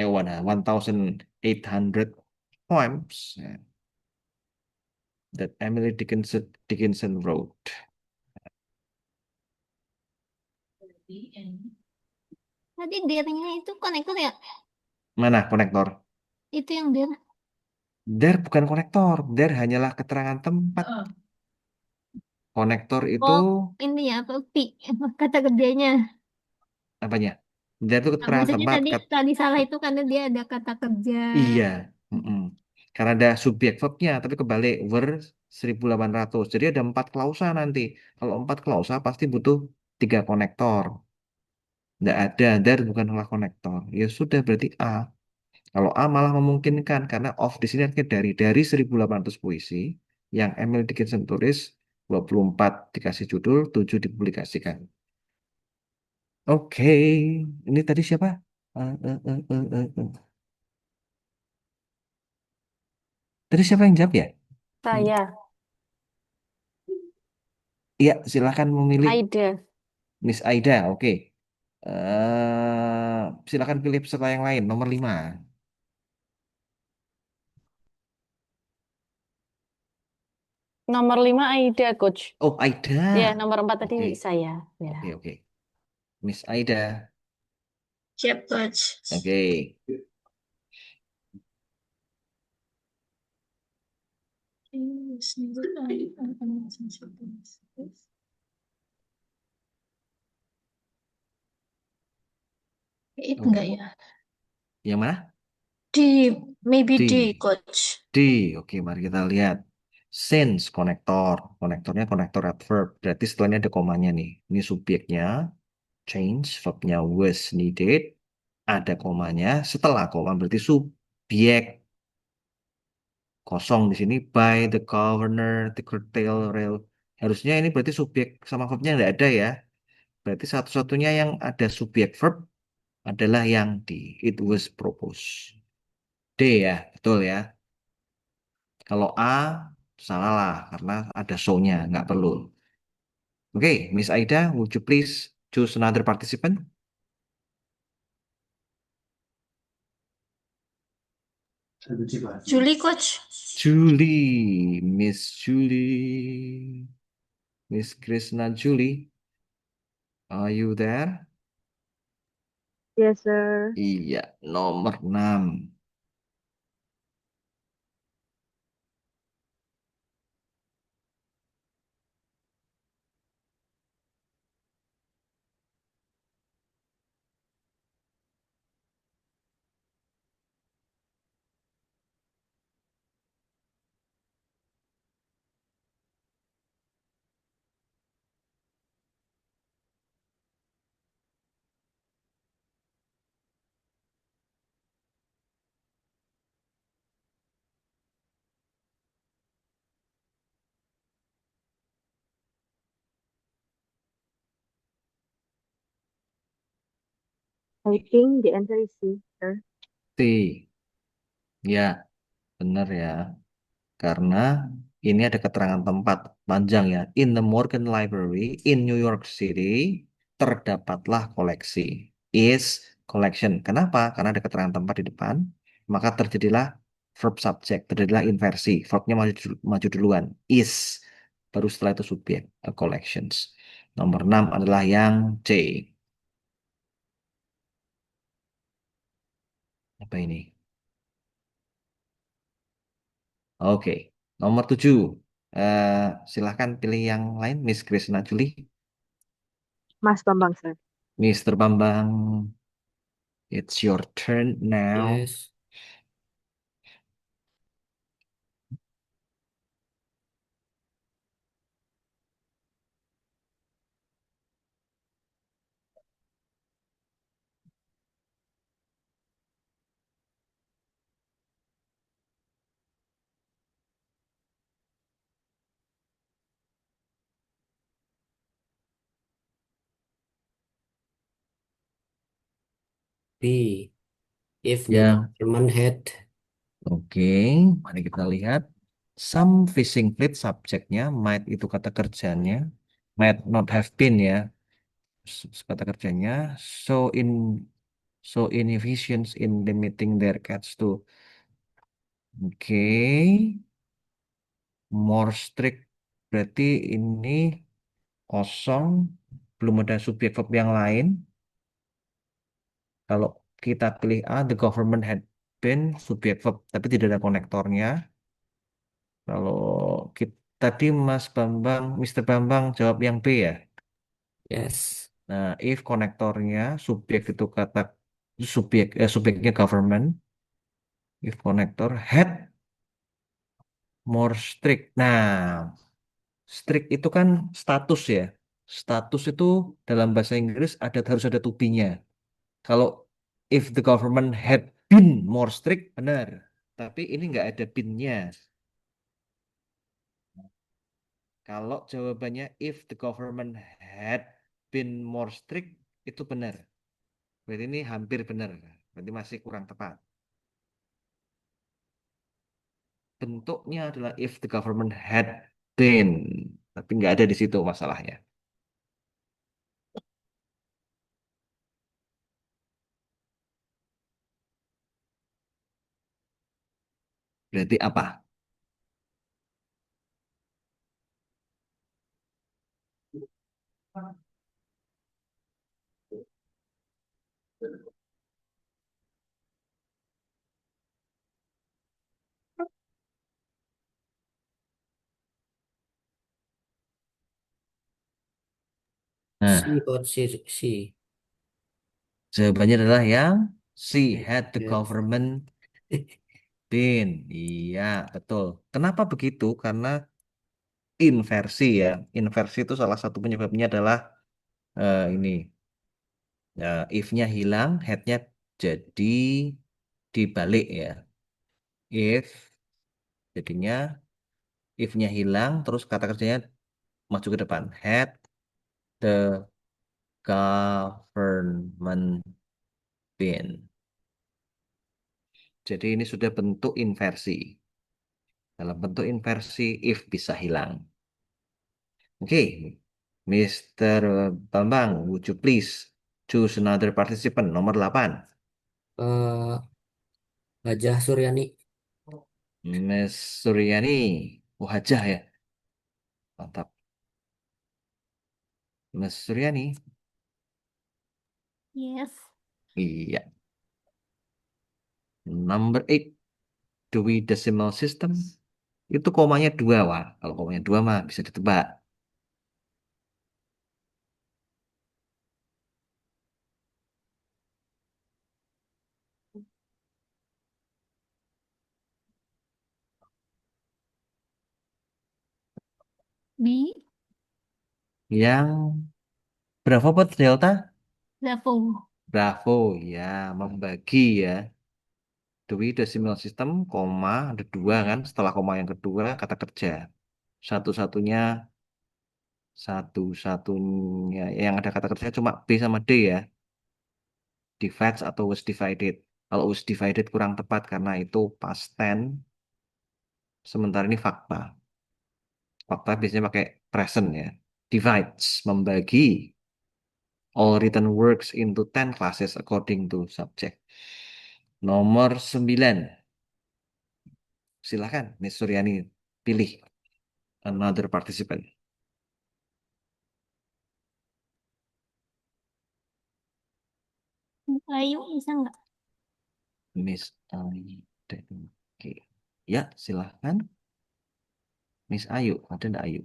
1800 poems that Emily Dickinson wrote. Tadi dernya itu konektor ya? Mana konektor? Itu yang der. There bukan konektor, there hanyalah keterangan tempat. Konektor itu Oh, ini ya apa kata kerjanya. apanya? Dia itu Nah, keterangan maksudnya tempat. tadi salah itu karena dia ada kata kerja. Iya. Mm-mm. Karena ada subjek verbnya, tapi kebalik were 1800. Jadi ada 4 klausa nanti. Kalau 4 klausa pasti butuh 3 konektor. Nggak ada, there bukanlah konektor. Ya sudah berarti A. Kalau A malah memungkinkan karena of di sini artinya dari 1800 puisi yang Emil Dickinson tulis 24 dikasih judul, 7 dipublikasikan. Oke, ini tadi siapa? Eh, eh, eh, eh, eh. Tadi siapa yang jawab ya? Saya. Iya, silakan memilih Aida. Miss Aida. Oke. Silakan pilih peserta yang lain. Nomor 5. Nomor 5 Aida, Coach. Oh, Aida. Ya, nomor 4 tadi Oke, saya. Ya. oke. Miss Aida. Siap, Coach. Oke. Itu enggak ya? Yang mana? D, maybe D, D. Coach. D. Oke, mari kita lihat. Since konektor. Konektornya konektor adverb. Berarti setelahnya ada komanya nih. Ini subjeknya. Change. Verbnya was needed. Ada komanya. Setelah koma berarti subjek. Kosong di sini by the governor, the curtail rail. Harusnya ini berarti subjek sama verbnya nggak ada ya. Berarti satu-satunya yang ada subjek verb adalah yang di it was proposed. D ya, betul ya. Kalau A salah lah karena ada so-nya, nggak perlu. Oke, Miss Aida, would you please choose another participant? Julie, Coach. Julie, Miss Julie, Miss Krishna Julie, are you there? Yes, sir. Iya, nomor 6. I think the answer is C, sir. T. Ya, benar ya. Karena ini ada keterangan tempat panjang ya. In the Morgan Library in New York City terdapatlah koleksi. Is collection. Kenapa? Karena ada keterangan tempat di depan. Maka terjadilah verb subject. Terjadilah inversi. Verbnya maju duluan. Is. Baru setelah itu subjek. A collections. Nomor 6 adalah yang C. Apa ini? Oke. Nomor 7. Silahkan pilih yang lain, Miss Krisna Julie. Mas Bambang, sir. Mr. Bambang, it's your turn now. Yes. B. If the Ya, government had oke. Mari kita lihat. Some fishing fleet subjeknya, might itu kata kerjanya, might not have been ya, kata kerjanya. So in so inefficient in limiting their catch to. Oke, more strict. Berarti ini kosong, belum ada subjek verb yang lain. Kalau kita pilih A, the government had been subjek verb, tapi tidak ada konektornya. Kalau tadi Mas Bambang, Mr. Bambang jawab yang B ya. Yes. Nah, if konektornya subjek itu kata subjeknya government, if konektor had more strict. Nah, strict itu kan status ya. Status itu dalam bahasa Inggris harus ada to be-nya. Kalau if the government had been more strict, benar. Tapi ini nggak ada been-nya. Kalau jawabannya if the government had been more strict, itu benar. Berarti ini hampir benar. Berarti masih kurang tepat. Bentuknya adalah if the government had been. Tapi nggak ada di situ masalahnya. Berarti apa? C, Nah, coach. C. jawabannya adalah yang C, had the Yes. government been. Iya, betul. Kenapa begitu? Karena inversi ya. Inversi itu salah satu penyebabnya adalah ini. If-nya hilang, had-nya jadi dibalik ya. If jadinya if-nya hilang, terus kata kerjanya maju ke depan. Had the government been. Jadi ini sudah bentuk inversi. Dalam bentuk inversi, if bisa hilang. Oke, Mr. Bambang, would you please choose another participant, nomor 8. Eh, Gajah Suryani. Miss Suryani. Oh, Hajah ya. Mantap. Miss Suryani. Yes. Iya. Number 8. Dewey Decimal System. Itu komanya 2, Wak. Kalau komanya 2 mah bisa ditebak. B. Yang berapa buat delta? Bravo. Bravo, ya. Membagi ya. Dewey Decimal System, koma, ada 2 kan. Setelah koma yang kedua, kata kerja. Satu-satunya, satu-satunya yang ada kata kerja cuma B sama D ya. Divides atau was divided. Kalau was divided kurang tepat karena itu past tense. Sementara ini fakta. Fakta biasanya pakai present ya. Divides, membagi. All written works into 10 classes according to subject. Nomor 9. Silakan, Miss Suryani, pilih another participant. Ayu bisa nggak? Miss Ayu. Oke. Ya, silahkan. Miss Ayu, ada enggak Ayu?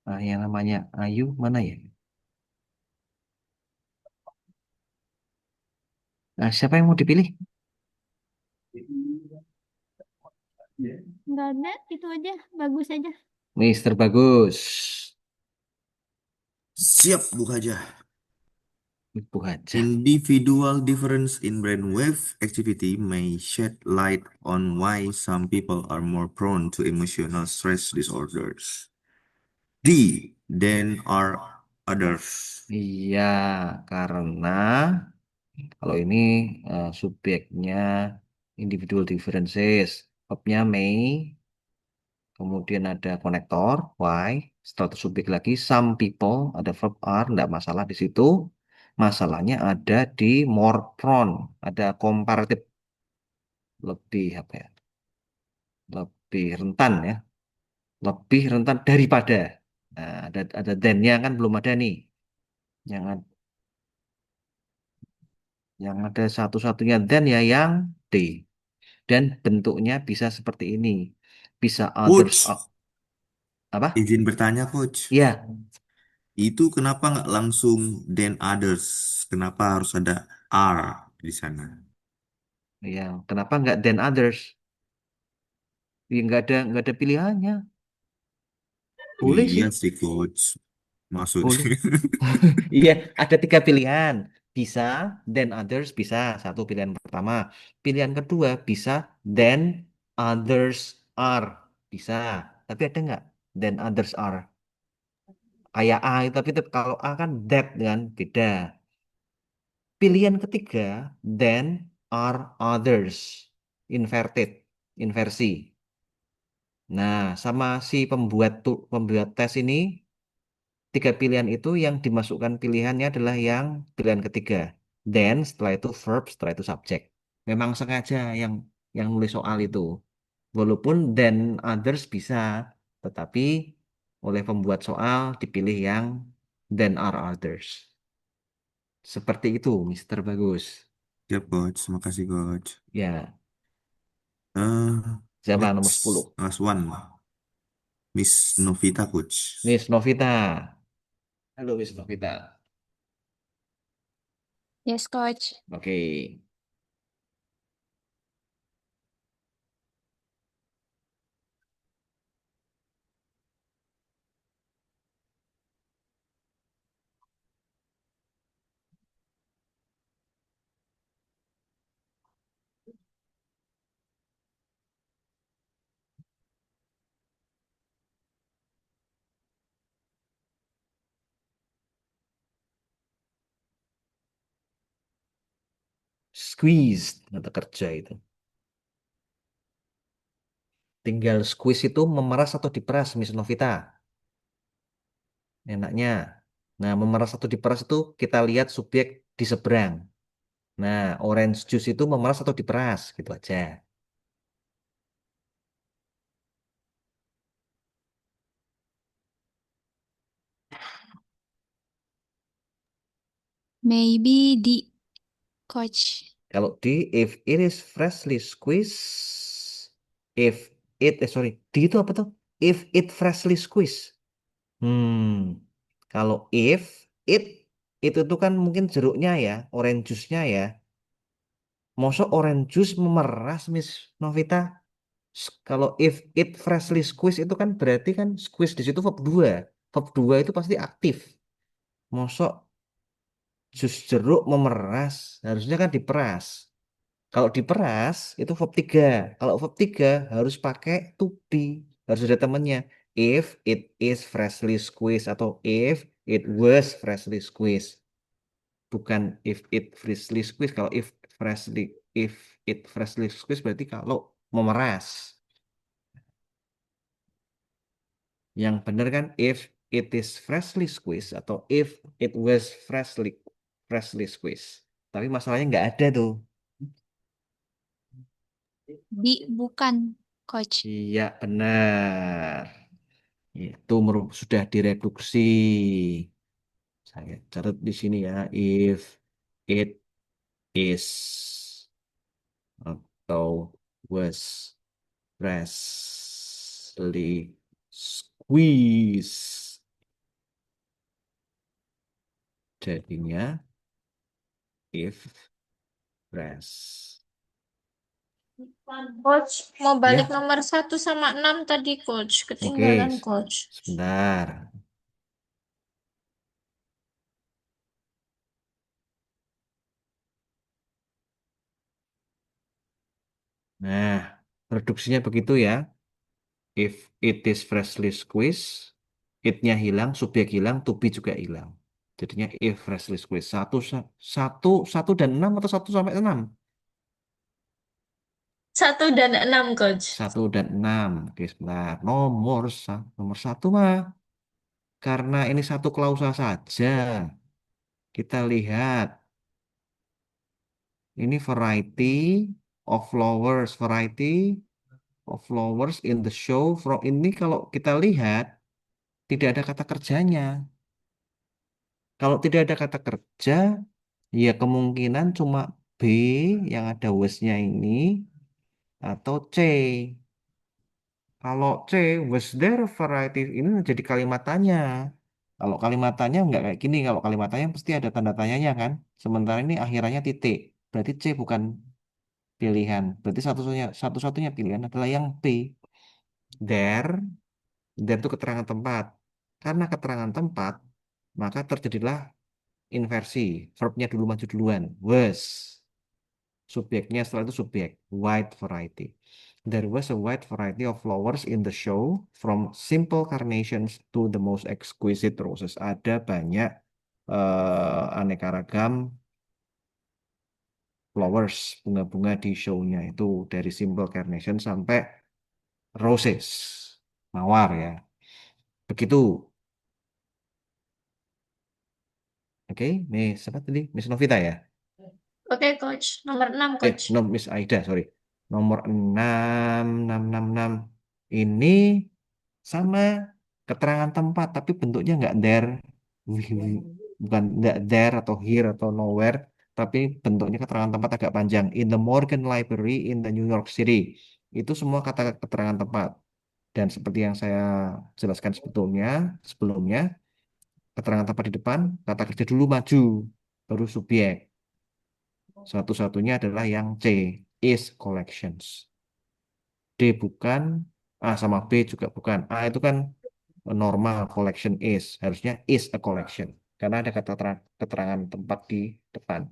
Yang namanya Ayu mana ya? Nah, siapa yang mau dipilih? Nggak ada, itu aja. Bagus aja. Mister Bagus. Siap, Bu Haja. Ibu Haja. Individual difference in brainwave activity may shed light on why some people are more prone to emotional stress disorders. D. Than are others. Iya, karena kalau ini subjeknya individual differences, verbnya may, kemudian ada konektor why, status subjek lagi some people, ada verb are, enggak masalah di situ. Masalahnya ada di more prone, ada komparatif lebih apa ya? Lebih rentan ya, lebih rentan daripada. Nah, ada then-nya kan belum ada nih. Yang yang ada satu-satunya then ya yang D. Dan bentuknya bisa seperti ini. Bisa others, Coach, apa? izin bertanya, Coach. Ya, Itu kenapa nggak langsung then others? Kenapa harus ada are di sana? ya. Kenapa nggak then others? Ya, nggak ada pilihannya. Boleh Iya sih, sih, Coach. Maksudnya. boleh. Iya, ada 3 pilihan. Bisa, then others bisa. Satu pilihan pertama. Pilihan kedua bisa, then others are. Bisa. Tapi ada nggak? Then others are. Kayak A, tapi kalau A kan that kan, beda. Pilihan ketiga, then are others. Inverted, inversi. Nah, sama si pembuat tes ini, 3 pilihan itu yang dimasukkan pilihannya adalah yang pilihan ketiga. Then, setelah itu verb, setelah itu subjek. Memang sengaja yang nulis soal itu. Walaupun then others bisa, tetapi oleh pembuat soal dipilih yang then are others. Seperti itu, Mister Bagus. Ya, Coach. Makasih, Coach. Ya, Eh, siapa nomor 10? next, last one. Miss Novita, Coach. Miss Novita. Halo, Miss Novita. Yes, Coach. Oke. Squeeze, kata kerja itu. Tinggal squeeze itu memeras atau diperas, Miss Novita. Enaknya. Nah, memeras atau diperas itu kita lihat subjek di seberang. Nah, orange juice itu memeras atau diperas, gitu aja. Maybe D, Coach. Kalau if it is freshly squeezed, sorry, D itu apa tuh? If it freshly squeezed. Kalau if it itu tuh kan mungkin jeruknya ya, orange juice-nya ya. Mosok orange juice memeras, Miss Novita? Kalau if it freshly squeezed itu kan berarti kan squeeze di situ verb 2. Verb 2 itu pasti aktif. Mosok jus jeruk memeras, harusnya kan diperas. Kalau diperas itu verb 3. Kalau verb 3 harus pakai to be. Harus ada temannya. If it is freshly squeezed atau if it was freshly squeezed. Bukan if it freshly squeezed. Kalau if it freshly squeezed berarti kalau memeras. Yang benar kan if it is freshly squeezed atau if it was freshly squeezed. Tapi masalahnya nggak ada tuh. D, bukan, Coach. Iya benar. Itu sudah direduksi. Saya catat di sini ya. If it is atau was freshly squeezed. Jadinya if fresh. Coach, mau balik Ya, nomor 1 sama 6 tadi, Coach. oke. Ketinggalan, Coach. Sebentar. Nah, reduksinya begitu ya. If it is freshly squeezed, it-nya hilang, subjek hilang, to be juga hilang. Jadinya if freshly squeezed. Satu dan 6 atau 1 sampai 6? 1 dan 6, Coach. 1 dan 6. Oke, sebentar. Nomor 1 mah. Karena ini satu klausa saja. Kita lihat. Ini variety of flowers in the show. From ini kalau kita lihat tidak ada kata kerjanya. Kalau tidak ada kata kerja, ya kemungkinan cuma B yang ada was-nya ini atau C. Kalau C, was there a variety? Ini jadi kalimat tanya. Kalau kalimat tanya nggak kayak gini. Kalau kalimat tanya pasti ada tanda tanyanya kan. Sementara ini akhirannya titik. Berarti C bukan pilihan. Berarti satu-satunya pilihan adalah yang B. There, there itu keterangan tempat. Karena keterangan tempat, maka terjadilah inversi. Verbnya dulu maju duluan. Was. Subjeknya setelah itu subjek. Wide variety. There was a wide variety of flowers in the show, from simple carnations to the most exquisite roses. Ada banyak aneka ragam flowers, bunga-bunga di show-nya itu dari simple carnation sampai roses, mawar ya. Begitu. Oke, Miss apa tadi? Miss Novita ya? Oke, Coach. Nomor 6, Coach. No, Miss Aida, sorry. Nomor 6. Ini sama keterangan tempat, tapi bentuknya nggak there. Bukan nggak there atau here atau nowhere, tapi bentuknya keterangan tempat agak panjang. In the Morgan Library in the New York City. Itu semua kata keterangan tempat. Dan seperti yang saya jelaskan sebelumnya, keterangan tempat di depan, kata kerja dulu maju, baru subjek. Satu-satunya adalah yang C, is collections. D bukan, A sama B juga bukan. A itu kan normal, collection harusnya is a collection. Karena ada kata keterangan tempat di depan.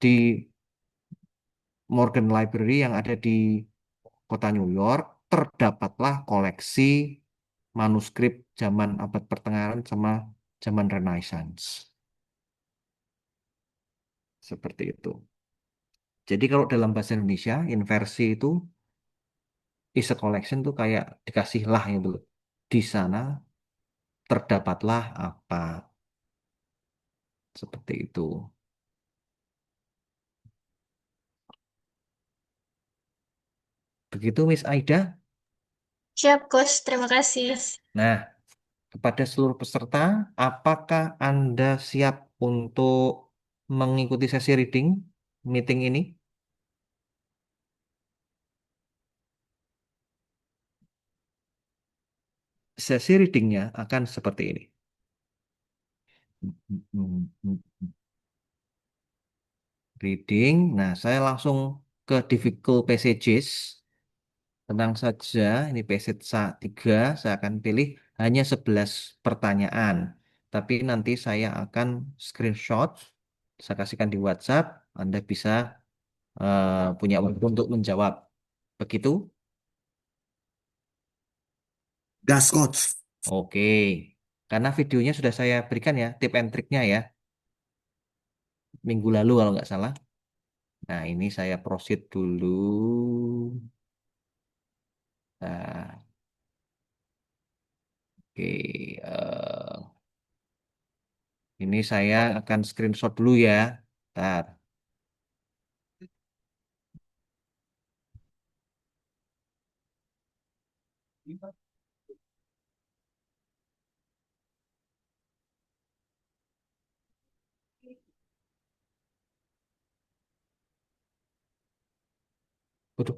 Di Morgan Library yang ada di kota New York, terdapatlah koleksi manuskrip zaman abad pertengahan sama zaman Renaissance. Seperti itu. Jadi kalau dalam bahasa Indonesia, inversi itu is a collection tuh kayak dikasih lah gitu loh. Di sana terdapatlah apa. Seperti itu. Begitu Miss Aida. Siap, Coach. Terima kasih. Nah, kepada seluruh peserta, apakah Anda siap untuk mengikuti sesi reading meeting ini? Sesi readingnya akan seperti ini. Reading. Nah, saya langsung ke difficult passages. Tenang saja, ini passage 3, saya akan pilih hanya 11 pertanyaan. Tapi nanti saya akan screenshot, saya kasihkan di WhatsApp, Anda bisa punya waktu untuk menjawab. Begitu? Gas, Coach. Oke. Karena videonya sudah saya berikan ya, tip and triknya ya. Minggu lalu kalau nggak salah. Nah, ini saya proceed dulu. Nah, oke. Ini saya akan screenshot dulu ya. Ntar. Waduh,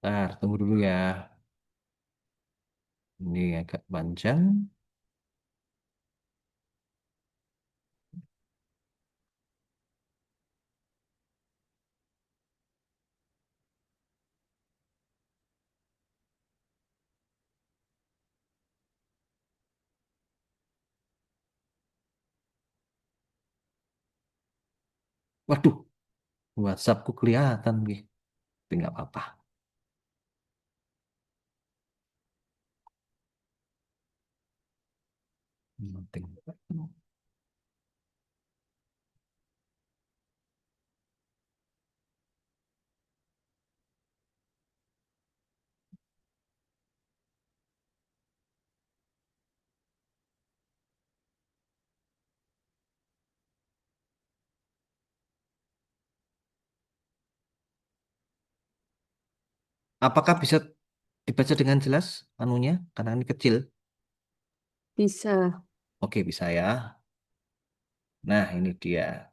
ntar tunggu dulu ya. Ini agak panjang. Waduh, WhatsAppku kelihatan nih. Tapi nggak apa-apa. Penting. Apakah bisa Dibaca dengan jelas anunya, karena ini kecil. Bisa. Oke, bisa ya. Nah, ini dia.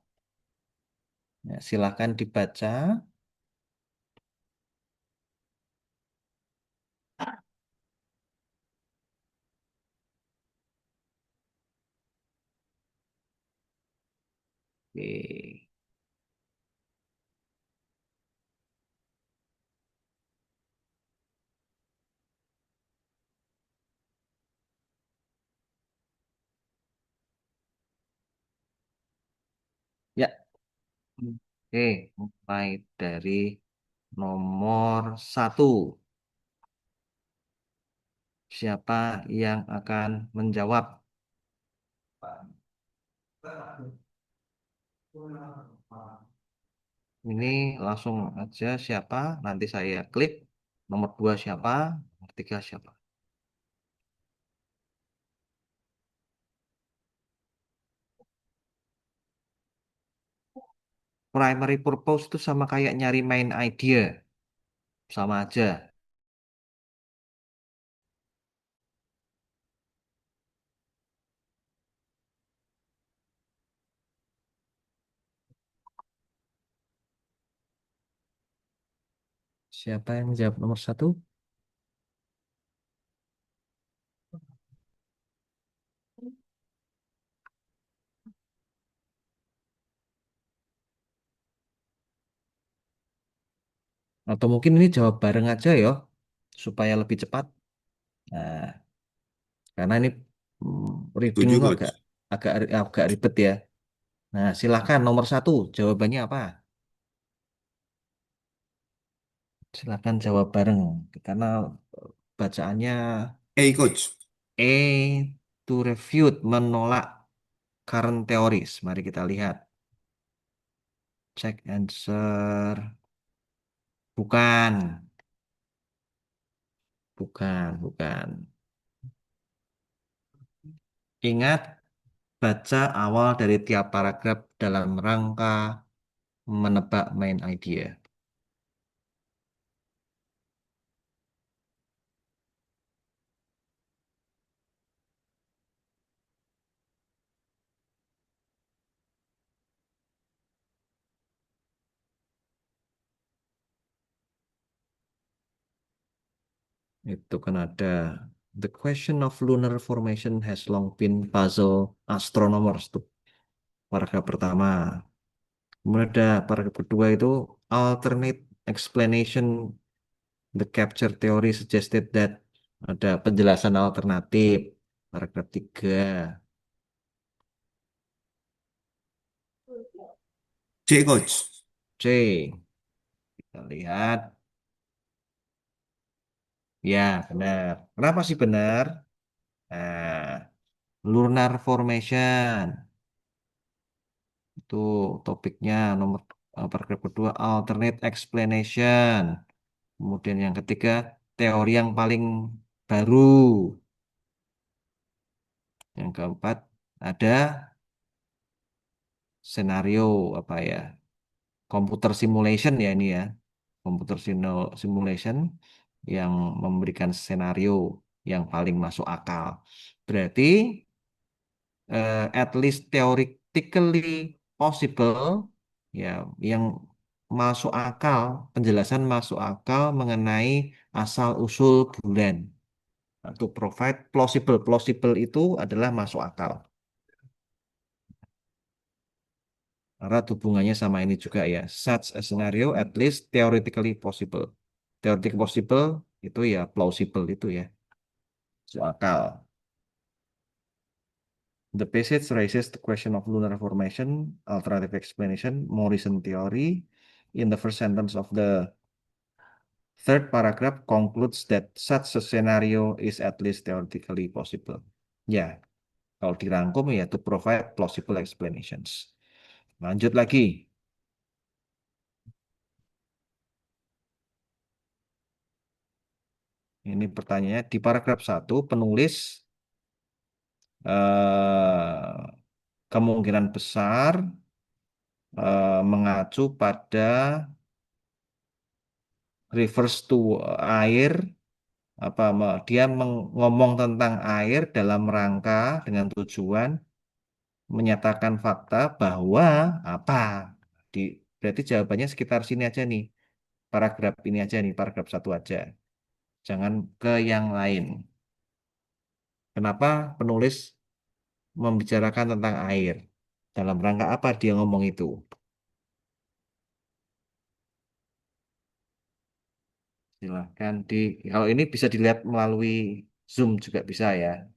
Nah, silakan dibaca. Oke. Ya, oke. Mulai dari nomor 1. Siapa yang akan menjawab? Ini langsung aja siapa, nanti saya klik. Nomor 2 siapa, nomor 3 siapa. Primary purpose itu sama kayak nyari main idea. Sama aja. Siapa yang menjawab nomor 1? Atau mungkin ini jawab bareng aja ya, supaya lebih cepat. Nah, karena ini reading Setuju, itu Coach. agak ribet ya. Nah, silakan nomor 1, jawabannya apa? Silakan jawab bareng, karena bacaannya A, Coach. A, to refute, menolak current theories. Mari kita lihat. Check answer. Bukan, bukan. Ingat, baca awal dari tiap paragraf dalam rangka menebak main idea. Itu kan ada The question of lunar formation has long been puzzle astronomers. Tuh paragraf pertama. Kemudian ada paragraf kedua itu alternate explanation. The capture theory suggested that, ada penjelasan alternatif. Paragraf 3. C, Coach. C. Kita lihat. Ya, benar. Kenapa sih benar? Nah, lunar formation. Itu topiknya nomor paragraf kedua alternate explanation. Kemudian yang ketiga teori yang paling baru. Yang keempat ada senario apa ya? Computer simulation ya ini ya. Computer simulation yang memberikan skenario yang paling masuk akal. Berarti at least theoretically possible ya, yang masuk akal, penjelasan masuk akal mengenai asal usul bulan. To provide plausible. Plausible itu adalah masuk akal. Erat hubungannya sama ini juga ya. Such a scenario at least theoretically possible. Theoretically possible itu ya plausible itu ya. Masuk akal. The passage raises the question of lunar formation, alternative explanation, Morrison theory. In the first sentence of the third paragraph concludes that such a scenario is at least theoretically possible. Ya, kalau dirangkum ya to provide plausible explanations. Lanjut lagi. Ini pertanyaannya di paragraf 1 penulis kemungkinan besar mengacu pada refers to air dia ngomong tentang air dalam rangka dengan tujuan menyatakan fakta bahwa apa. Di, berarti jawabannya sekitar sini aja nih. Paragraf ini aja nih, paragraf satu aja. Jangan ke yang lain. Kenapa penulis membicarakan tentang air? Dalam rangka apa dia ngomong itu? Silahkan kalau ini bisa dilihat melalui Zoom juga bisa ya,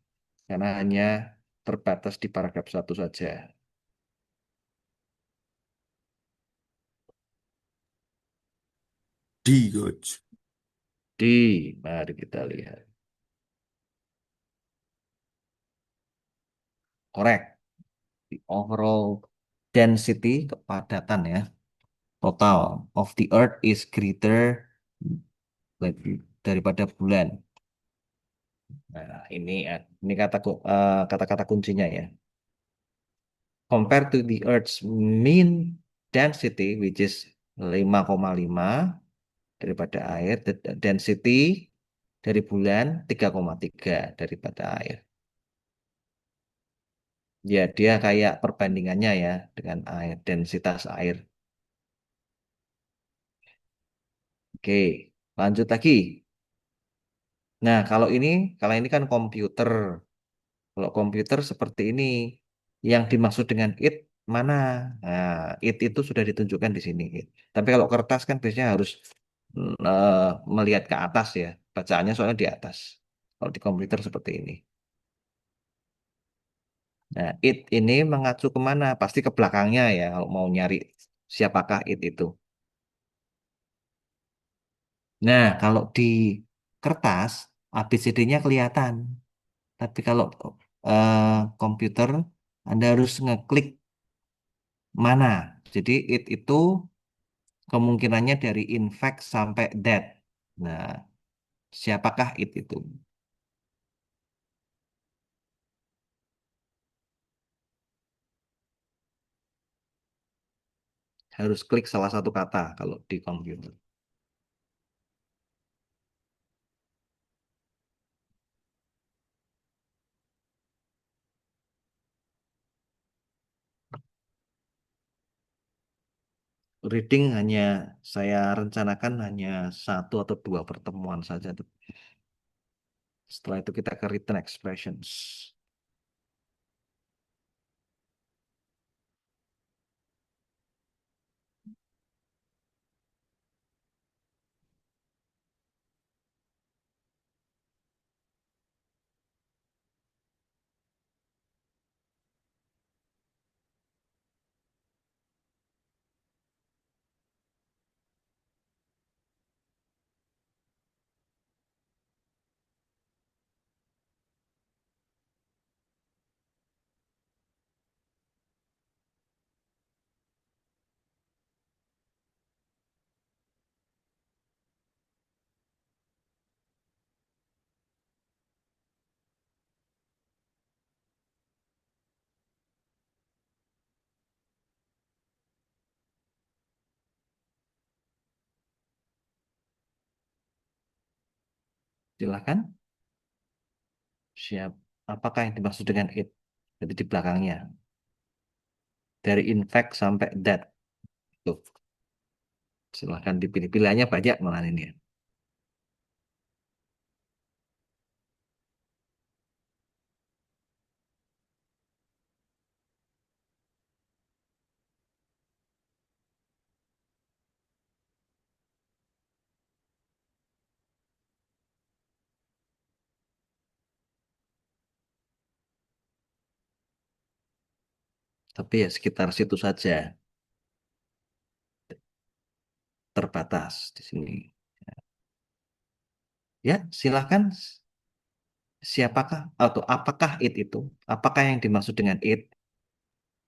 karena hanya terbatas di paragraf satu saja. D, Coach. Mari kita lihat. Correct. The overall density, kepadatan ya, total of the Earth is greater daripada bulan. Nah, ini kata-kata kuncinya ya. Compared to the Earth's mean density, which is 5,5 daripada air, the density dari bulan 3,3 daripada air. Ya, dia kayak perbandingannya ya dengan air, densitas air. Oke, lanjut lagi. Nah, kalau ini kan komputer. Kalau komputer seperti ini, yang dimaksud dengan it mana? Nah, it itu sudah ditunjukkan di sini. Tapi kalau kertas kan biasanya harus melihat ke atas ya. Bacaannya soalnya di atas. Kalau di komputer seperti ini. Nah, it ini mengacu kemana? Pasti ke belakangnya ya. Kalau mau nyari siapakah it itu. Nah, kalau di kertas, ABCD-nya kelihatan. Tapi kalau eh, komputer, Anda harus ngeklik mana. Jadi it itu kemungkinannya dari in fact sampai that. Nah, siapakah it itu? Harus klik salah satu kata kalau di komputer. Reading saya rencanakan hanya satu atau dua pertemuan saja tuh. Setelah itu kita ke written expressions. Silakan. Siap. Apakah yang dimaksud dengan it? Jadi di belakangnya. Dari in fact sampai that. Tuh. Silahkan dipilih. Pilihannya banyak malah ini ya. Tapi ya sekitar situ saja. Terbatas di sini. Ya, silahkan. Siapakah atau apakah it itu? Apakah yang dimaksud dengan it?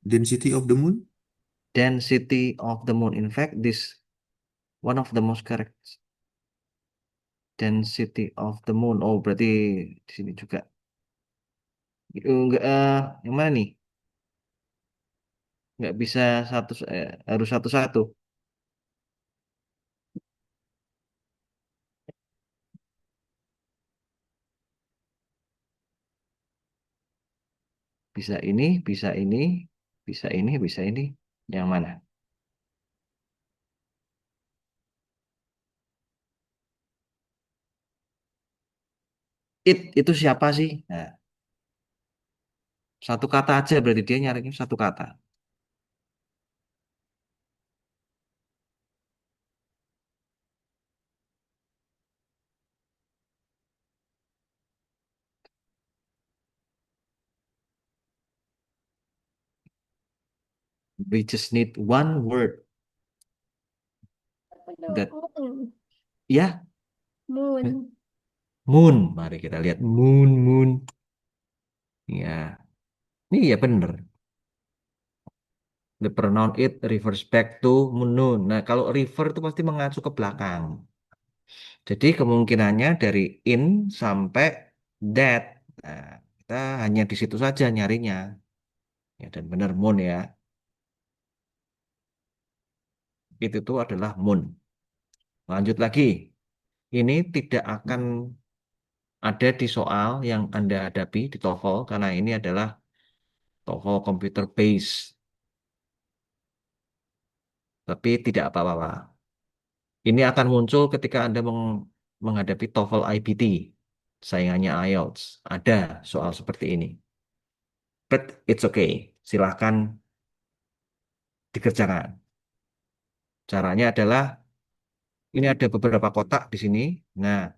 Density of the moon? Density of the moon. In fact, this one of the most correct. Density of the moon. Oh, berarti di sini juga. Enggak, yang mana nih? Nggak bisa harus satu-satu. Bisa ini, bisa ini, bisa ini, bisa ini. Yang mana? It itu siapa sih? Nah, satu kata aja berarti dia nyarinya satu kata. We just need one word that ya Moon. moon. Mari kita lihat moon moon. Ya, ini ya bener. The pronoun it refers back to moon. Noon. Nah, kalau refer itu pasti mengacu ke belakang. Jadi kemungkinannya dari in sampai that. Nah, kita hanya di situ saja nyarinya. Ya, dan benar moon ya. Itu tuh adalah moon. Lanjut lagi. Ini tidak akan ada di soal yang Anda hadapi di TOEFL karena ini adalah TOEFL computer base. Tapi tidak apa-apa. Ini akan muncul ketika Anda menghadapi TOEFL IBT, saingannya IELTS. Ada soal seperti ini. But it's okay. Silahkan dikerjakan. Caranya adalah ini ada beberapa kotak di sini. Nah,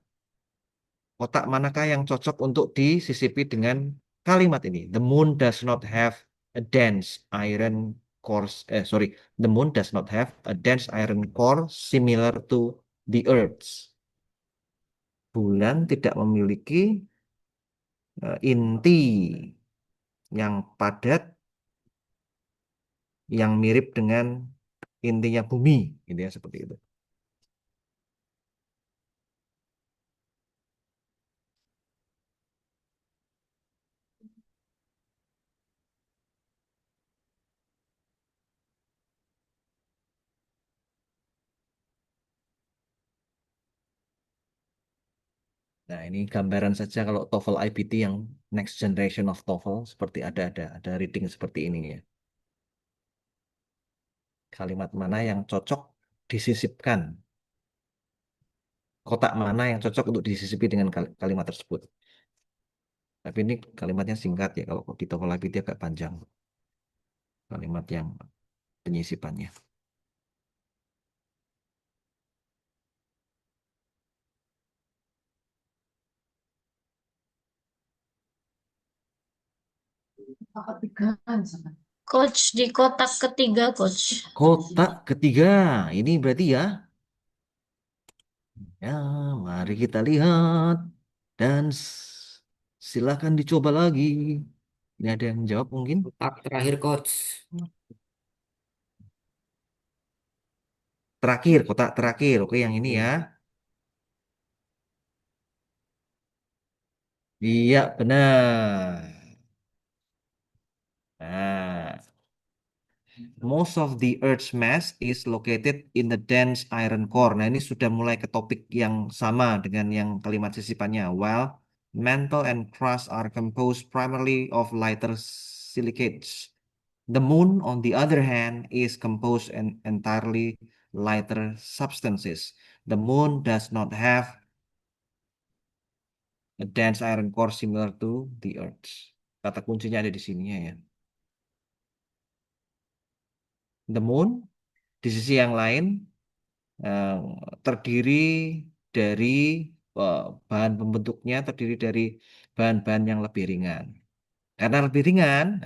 kotak manakah yang cocok untuk disisipi dengan kalimat ini? The moon does not have a dense iron core. Sorry, the moon does not have a dense iron core similar to the Earth. Bulan tidak memiliki inti yang padat yang mirip dengan intinya bumi, gitu ya seperti itu. Nah, ini gambaran saja kalau TOEFL IBT yang next generation of TOEFL seperti ada reading seperti ini ya. Kalimat mana yang cocok disisipkan? Kotak mana yang cocok untuk disisipi dengan kalimat tersebut? Tapi ini kalimatnya singkat ya, kalau di TOEFL IBT agak panjang kalimat yang penyisipannya. Coach di kotak ketiga, Coach. Kotak ketiga, ini berarti ya. Ya, mari kita lihat dan silakan dicoba lagi. Ini ada yang menjawab mungkin? Kotak terakhir coach. Terakhir, kotak terakhir. Oke, yang ini ya. Iya, benar. Nah, most of the Earth's mass is located in the dense iron core. Nah, ini sudah mulai ke topik yang sama dengan yang kalimat sisipannya. While mantle and crust are composed primarily of lighter silicates. The moon, on the other hand, is composed entirely lighter substances. The moon does not have a dense iron core similar to the Earth. Kata kuncinya ada di sini ya. The moon di sisi yang lain eh, terdiri dari bahan pembentuknya terdiri dari bahan-bahan yang lebih ringan. Karena lebih ringan,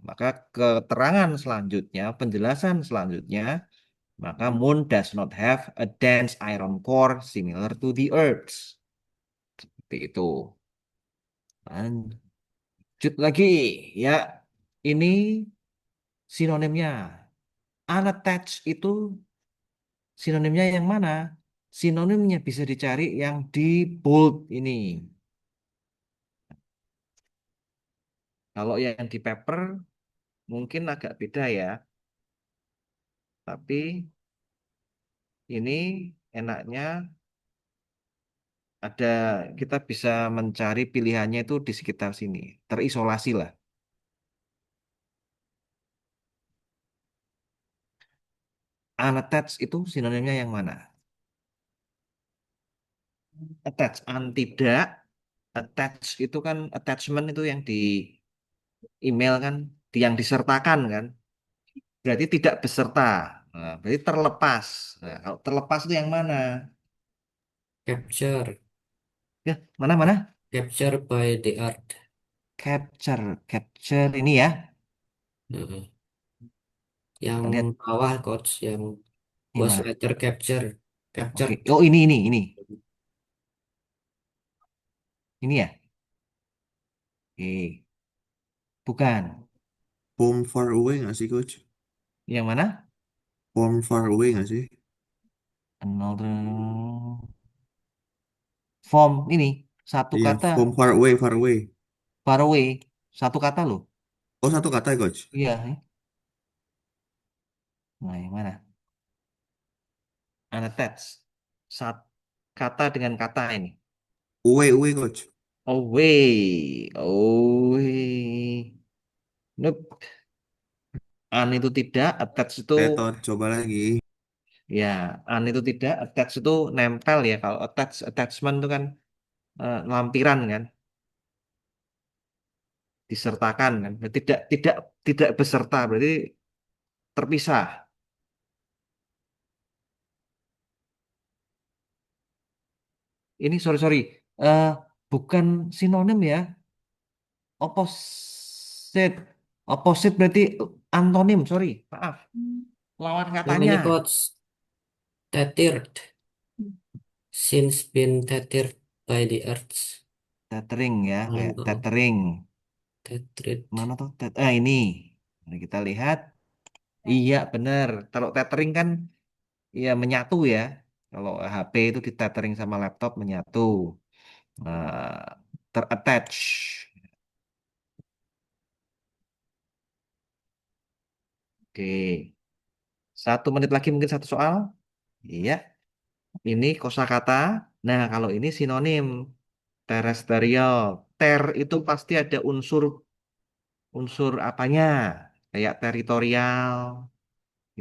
maka keterangan selanjutnya, penjelasan selanjutnya, maka moon does not have a dense iron core similar to the Earth. Seperti itu. Lanjut lagi, ya. Ini sinonimnya. Unattached itu sinonimnya yang mana? Sinonimnya bisa dicari yang di bold ini. Kalau yang di paper mungkin agak beda ya. Tapi ini enaknya ada kita bisa mencari pilihannya itu di sekitar sini. Terisolasi lah. Unattached itu sinonimnya yang mana? Attach, tidak. Attach itu kan attachment itu yang di email kan, yang disertakan kan. Berarti tidak beserta. Nah, berarti terlepas. Nah, kalau terlepas itu yang mana? Capture. Ya, mana? Capture by the art. Capture ini ya. Heeh. Yang Kita lihat bawah coach, yang gimana. letter capture. Oke. Captured. Oh, ini. Ini ya. Oke. Bukan. Form far away nggak sih, Coach? Yang mana? Form far away nggak sih? Another form ini satu Iya, kata form far away, far away. far away, satu kata loh. Oh, satu kata ya, Coach? Iya. Nah, yang mana? Unattached. Sat kata dengan kata ini. Away, away, Coach. Away. Away. Nope. An itu tidak, attached itu Tetot, coba lagi. ya, an itu tidak, attached itu nempel ya. Kalau attachment itu kan lampiran kan, disertakan kan. Berarti tidak beserta, berarti terpisah. Ini sorry, Eh, bukan sinonim ya. Opposite. Opposite berarti antonim, sorry. Maaf. Lawan Yang katanya. ini coach, tethered. Since been tethered by the earth. Tethering ya, kayak Oh, tethering. tethered. Mana tuh? Ini. Mari kita lihat. Iya, benar. Kalau tethering kan ya menyatu ya. Kalau HP itu di tethering sama laptop menyatu. Terattach. Oke. 1 menit lagi mungkin satu soal. Iya. Ini kosakata. Nah, kalau ini sinonim. Terestrial. Ter itu pasti ada unsur unsur apanya. Kayak teritorial.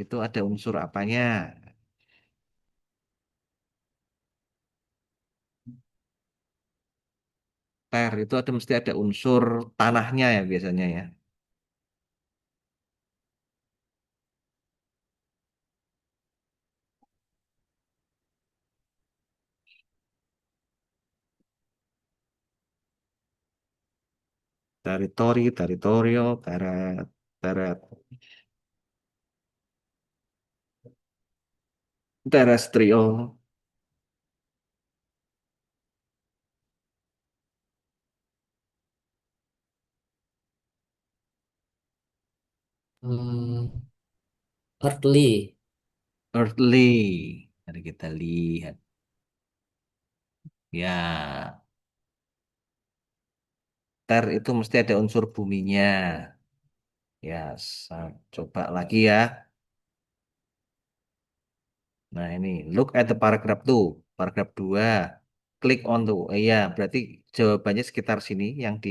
Itu ada unsur apanya. Ter itu mesti ada unsur tanahnya ya biasanya ya. Teritorio, teret, terrestrial. Hmm, earthly. Earthly. Mari kita lihat. Ya, ter itu mesti ada unsur buminya. Ya, coba lagi ya. Nah, ini look at the paragraph tuh. Paragraph 2. Klik on tuh. Iya, berarti jawabannya sekitar sini yang di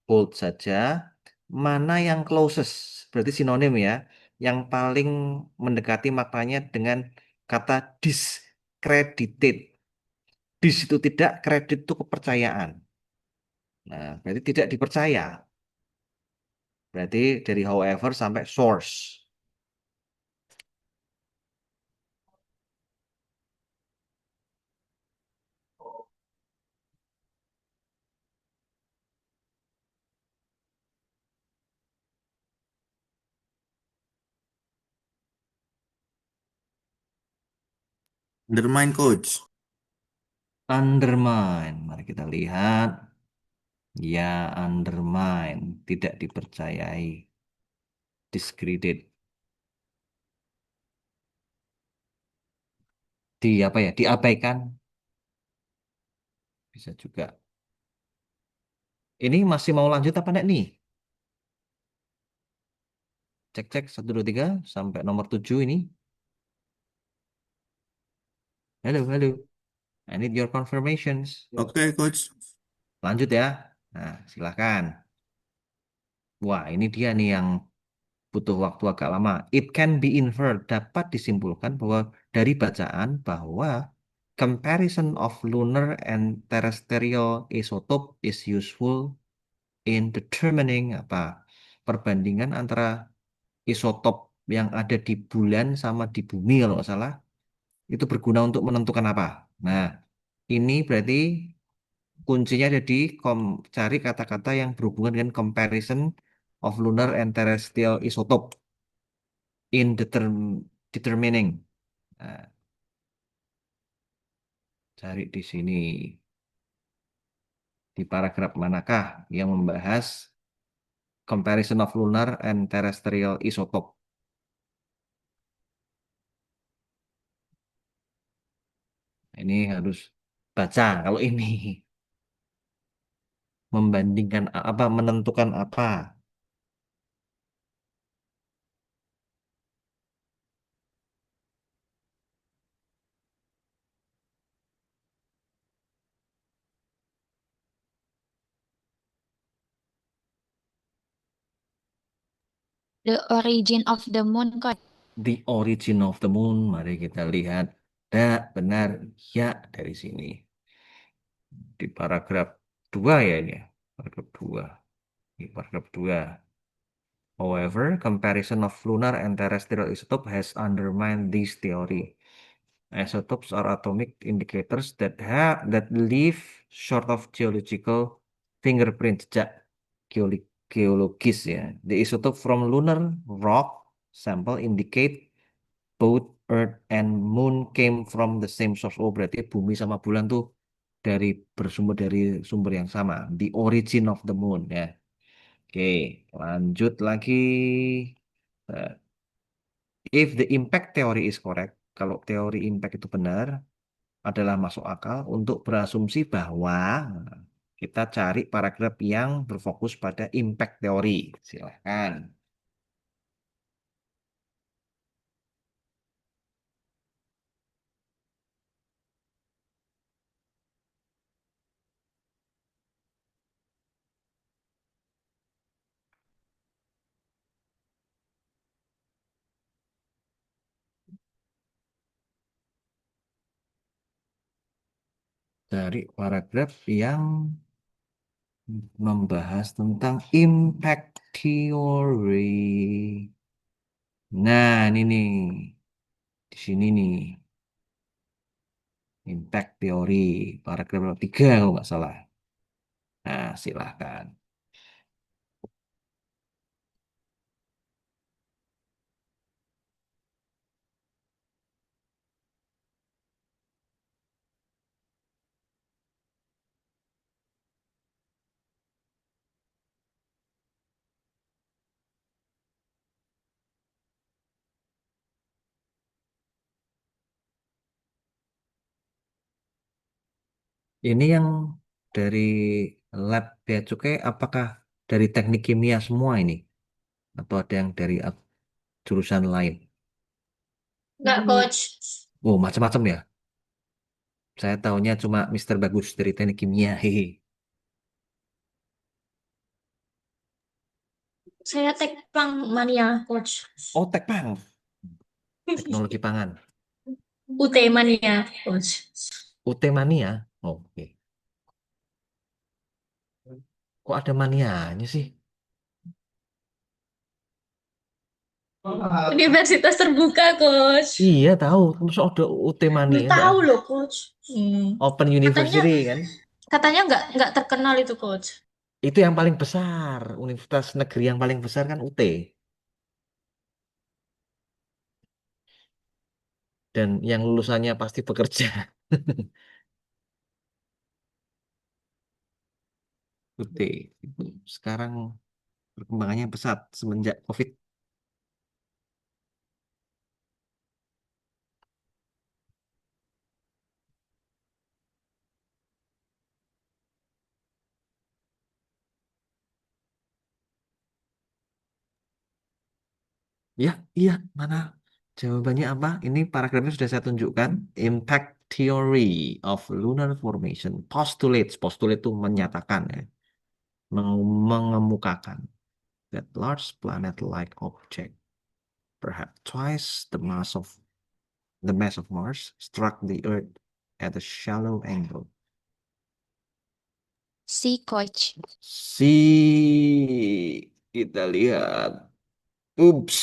bold saja. Mana yang closest? Berarti sinonim ya. Yang paling mendekati maknanya dengan kata discredited. Dis itu tidak, kredit itu kepercayaan. Nah, berarti tidak dipercaya. Berarti dari however sampai source. Undermine, Coach. Undermine. Mari kita lihat. Ya, undermine. Tidak dipercayai. Discredit. Apa ya? Diabaikan. Bisa juga. Ini masih mau lanjut apa enggak nih? Cek 1, 2, 3 sampai nomor 7 ini. Halo. I need your confirmations. Oke, Coach. Lanjut ya. Nah, silakan. Wah, ini dia nih yang butuh waktu agak lama. It can be inferred, dapat disimpulkan bahwa dari bacaan bahwa comparison of lunar and terrestrial isotope is useful in determining apa? Perbandingan antara isotop yang ada di bulan sama di bumi kalau nggak salah itu berguna untuk menentukan apa. Nah, ini berarti kuncinya ada di cari kata-kata yang berhubungan dengan comparison of lunar and terrestrial isotope in determining. Nah, cari di sini di paragraf manakah yang membahas comparison of lunar and terrestrial isotope. Ini harus baca kalau ini membandingkan apa menentukan apa. The origin of the moon, Coach. The origin of the moon. Mari kita lihat. Benar ya dari sini. Di paragraf 2 ya ini. Paragraf 2. Di paragraf 2. However, comparison of lunar and terrestrial isotope has undermined this theory. Isotopes are atomic indicators that leave short of geological fingerprint jejak geologis ya. The isotope from lunar rock sample indicate both Earth and Moon came from the same source. Oh, berarti bumi sama bulan tuh bersumber dari sumber yang sama. The origin of the moon ya. Oke, lanjut lagi. Uh, If the impact theory is correct, kalau teori impact itu benar, adalah masuk akal untuk berasumsi bahwa kita cari paragraf yang berfokus pada impact teori. Silahkan. Dari paragraf yang membahas tentang impact theory. Nah, ini nih. Di sini nih. Impact theory. Paragraf 3 kalau nggak salah. Nah, silahkan. Ini yang dari lab Bea Cukai, apakah dari teknik kimia semua ini? Atau ada yang dari jurusan lain? Enggak, Coach. Oh, macam-macam ya. Saya tahunya cuma Mister Bagus dari teknik kimia. Hehe. Saya Tekpang Mania, Coach. Oh, Tekpang. Teknologi pangan. UT Mania, Coach. UT Mania. Oh, oke. Kok ada manianya sih? Universitas terbuka, Coach. Iya, tahu. Terus ada UT Mania. Udah tahu loh, Coach. Open University kan? Katanya nggak terkenal itu, Coach. Itu yang paling besar. Universitas negeri yang paling besar kan UT. Dan yang lulusannya pasti bekerja. UT. Itu sekarang perkembangannya pesat semenjak COVID. Ya, iya, mana? Jawabannya apa? Ini paragrafnya sudah saya tunjukkan. Impact Theory of Lunar Formation. Postulates. Postulate itu menyatakan ya. Mengemukakan. that large planet-like object, perhaps twice the mass of Mars, struck the Earth at a shallow angle. C, Coach. Si kita lihat. Ups.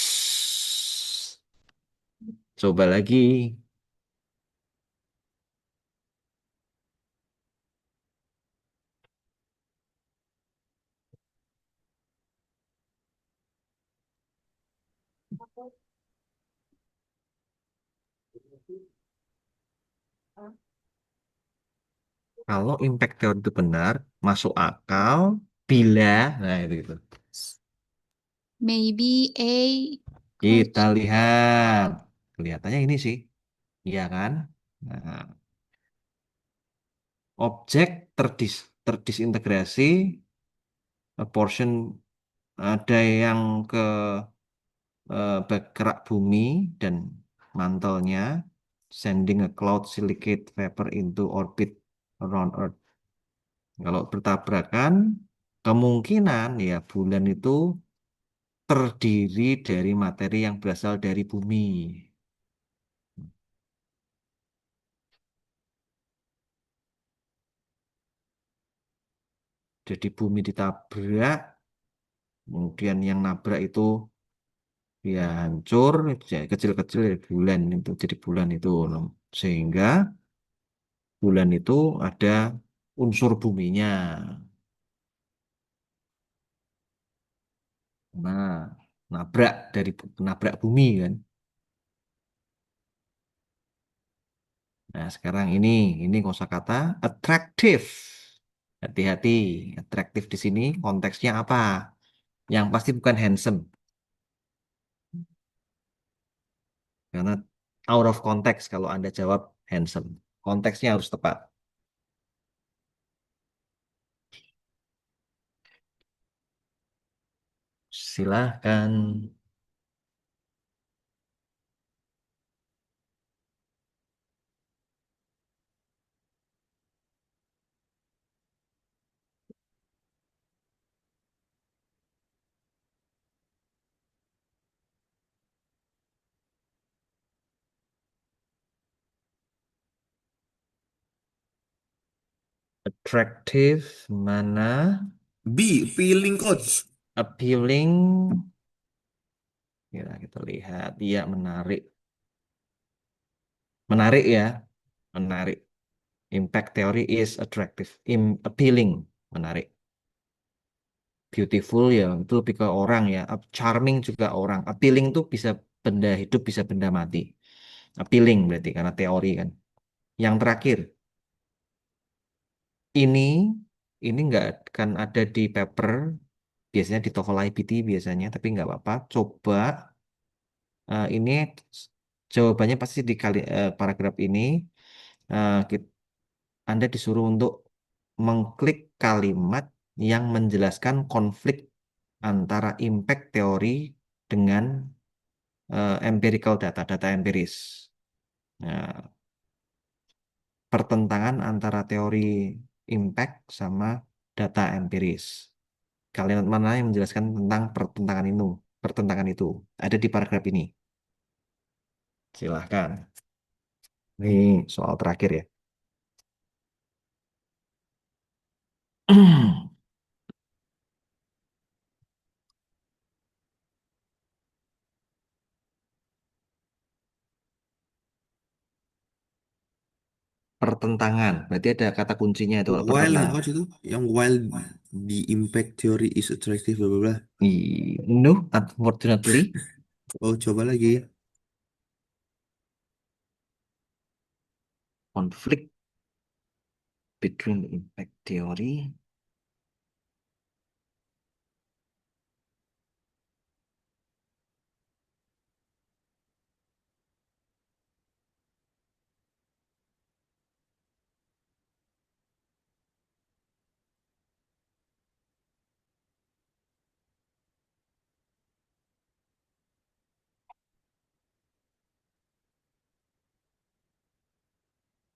Coba lagi. Kalau impact teori itu benar, masuk akal bila, nah itu gitu. Maybe A, Kita Coach. lihat. Kelihatannya ini sih. Iya kan? Nah, objek terdisintegrasi, a portion ada yang ke bergerak bumi dan mantelnya, sending a cloud silicate vapor into orbit around Earth. Kalau bertabrakan, kemungkinan ya bulan itu terdiri dari materi yang berasal dari bumi. Jadi bumi ditabrak, kemudian yang nabrak itu ya hancur, kecil-kecil ya bulan itu jadi bulan itu, sehingga bulan itu ada unsur buminya. Nah, nabrak bumi kan. Nah, sekarang ini kosakata attractive. Hati-hati, atraktif di sini konteksnya apa? Yang pasti bukan handsome, karena out of context kalau Anda jawab handsome. Konteksnya harus tepat. Silahkan. Attractive mana? B, feeling coach. Appealing. Ya, kita lihat. Iya, menarik. Menarik ya. Menarik. Impact theory is attractive. Appealing. Menarik. Beautiful ya, itu lebih ke orang ya. Charming juga orang. Appealing tuh bisa benda hidup, bisa benda mati. Appealing berarti karena teori kan. Yang terakhir, ini ini nggak akan ada di paper, biasanya di TOEFL IBT biasanya, tapi nggak apa-apa. Coba ini jawabannya pasti di paragraf ini. Anda disuruh untuk mengklik kalimat yang menjelaskan konflik antara impact teori dengan empirical data empiris. Nah, pertentangan antara teori impact sama data empiris. Kalimat mana yang menjelaskan tentang pertentangan itu? Ada di paragraf ini. Silahkan. Ini soal terakhir ya. Pertentangan. Berarti ada kata kuncinya itu kalau While pertentangan. coach itu, yang while the impact theory is attractive, bla bla bla. No, unfortunately. Oh, coba lagi. Conflict between impact theory.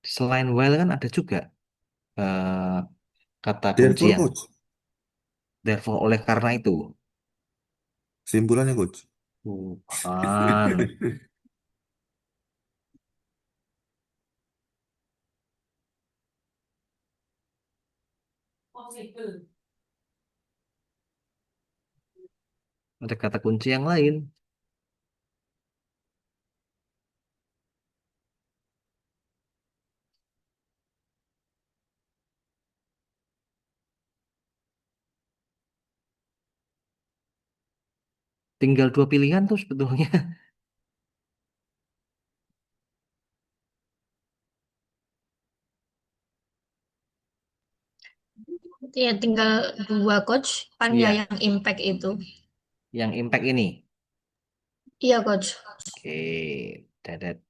Selain while kan ada juga kata kunci Therefore yang coach. therefore oleh karena itu. Kesimpulannya, Coach. Bukan. Ada kata kunci yang lain. Tinggal 2 pilihan tuh sebetulnya. Ya, tinggal 2 coach. Kan ya Iya, yang impact itu. yang impact ini. Iya, coach. Oke, dadat.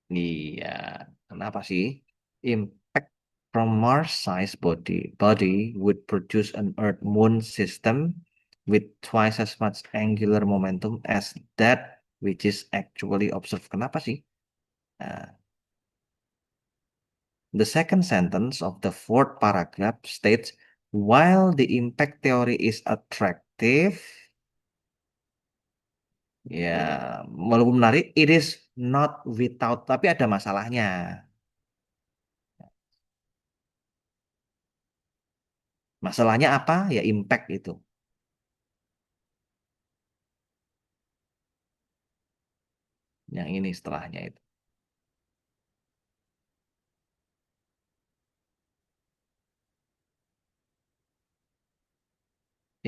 Iya, kenapa sih? Impact from Mars-sized body would produce an Earth-Moon system with twice as much angular momentum as that which is actually observed. Kenapa sih? Nah, the second sentence of the fourth paragraph states, while the impact theory is attractive, ya, walaupun menarik, it is not without, tapi ada masalahnya. Masalahnya apa? Ya impact itu. Yang ini setelahnya itu.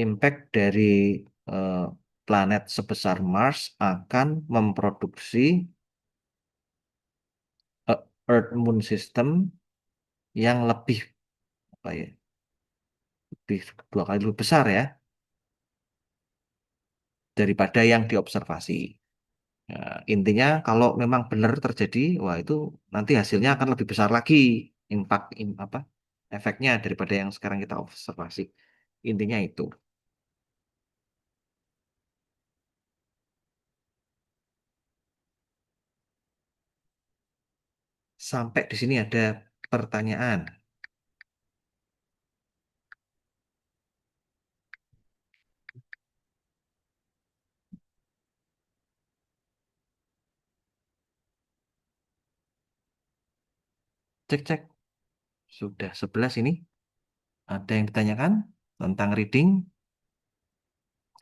Impact dari eh, planet sebesar Mars akan memproduksi Earth Moon System yang lebih apa ya? Lebih 2 kali lebih besar ya daripada yang diobservasi. Nah, intinya kalau memang benar terjadi, wah itu nanti hasilnya akan lebih besar lagi impact apa efeknya daripada yang sekarang kita observasi. Intinya itu. Sampai di sini ada pertanyaan. Cek cek. Sudah 11 ini. Ada yang ditanyakan tentang reading?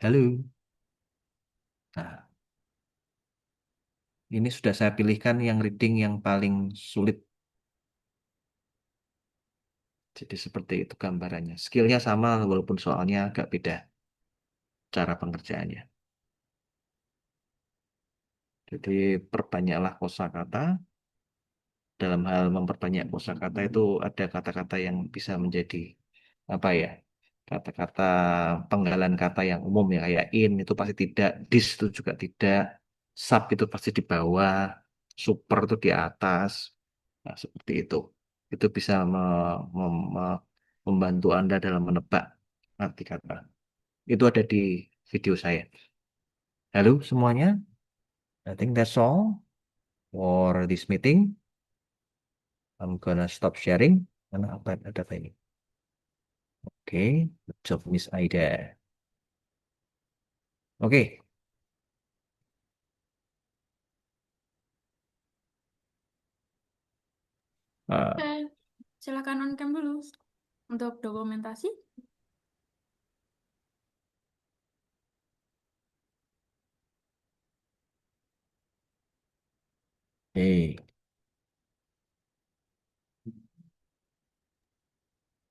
Halo. Nah, ini sudah saya pilihkan yang reading yang paling sulit. Jadi seperti itu gambarannya. Skillnya sama walaupun soalnya agak beda cara pengerjaannya. Jadi perbanyaklah kosakata. Dalam hal memperbanyak kosakata itu ada kata-kata yang bisa menjadi apa ya? Kata-kata penggalan kata yang umum ya kayak in itu pasti tidak, this itu juga tidak, sub itu pasti di bawah, super itu di atas. Nah, seperti itu. Itu bisa membantu Anda dalam menebak arti kata. Itu ada di video saya. Halo semuanya, I think that's all for this meeting. I'm gonna stop sharing. Karena ada apa ini? Oke, good job Miss Aida. Oke, eh, Oke, silakan on cam dulu untuk dokumentasi. oke,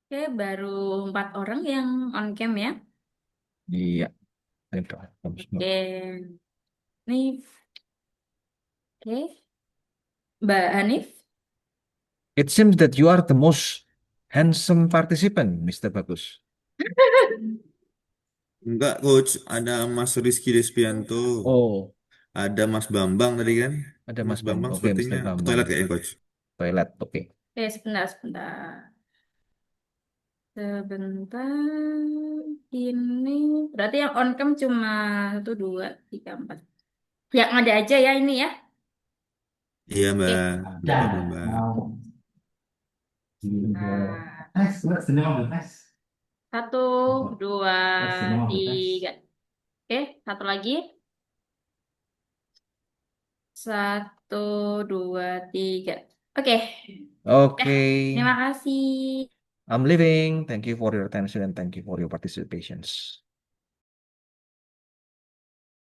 Oke, baru 4 orang yang on cam ya. iya. Ayo, Oke, nih, oke, Mbak Hanif. It seems that you are the most handsome participant, Mr. Bagus. Enggak, Coach. Ada Mas Rizky Despianto. Oh, Ada Mas Bambang tadi kan? ada Mas Mas Bambang. Bambang Oke, sepertinya Mr. ke Bambang. toilet kayaknya, Coach. Toilet, oke. Oke, sebentar, sebentar. Sebentar, ini berarti yang on cam cuma 1, 2, 3, 4. Yang ada aja ya ini ya. Iya, Mbak. Oke, Enggak apa-apa, Mbak. nah, 1, 2, 3. Oke, satu lagi. 1, 2, 3. Oke. Ya, Okay, terima kasih. I'm leaving. Thank you for your attention and thank you for your participation.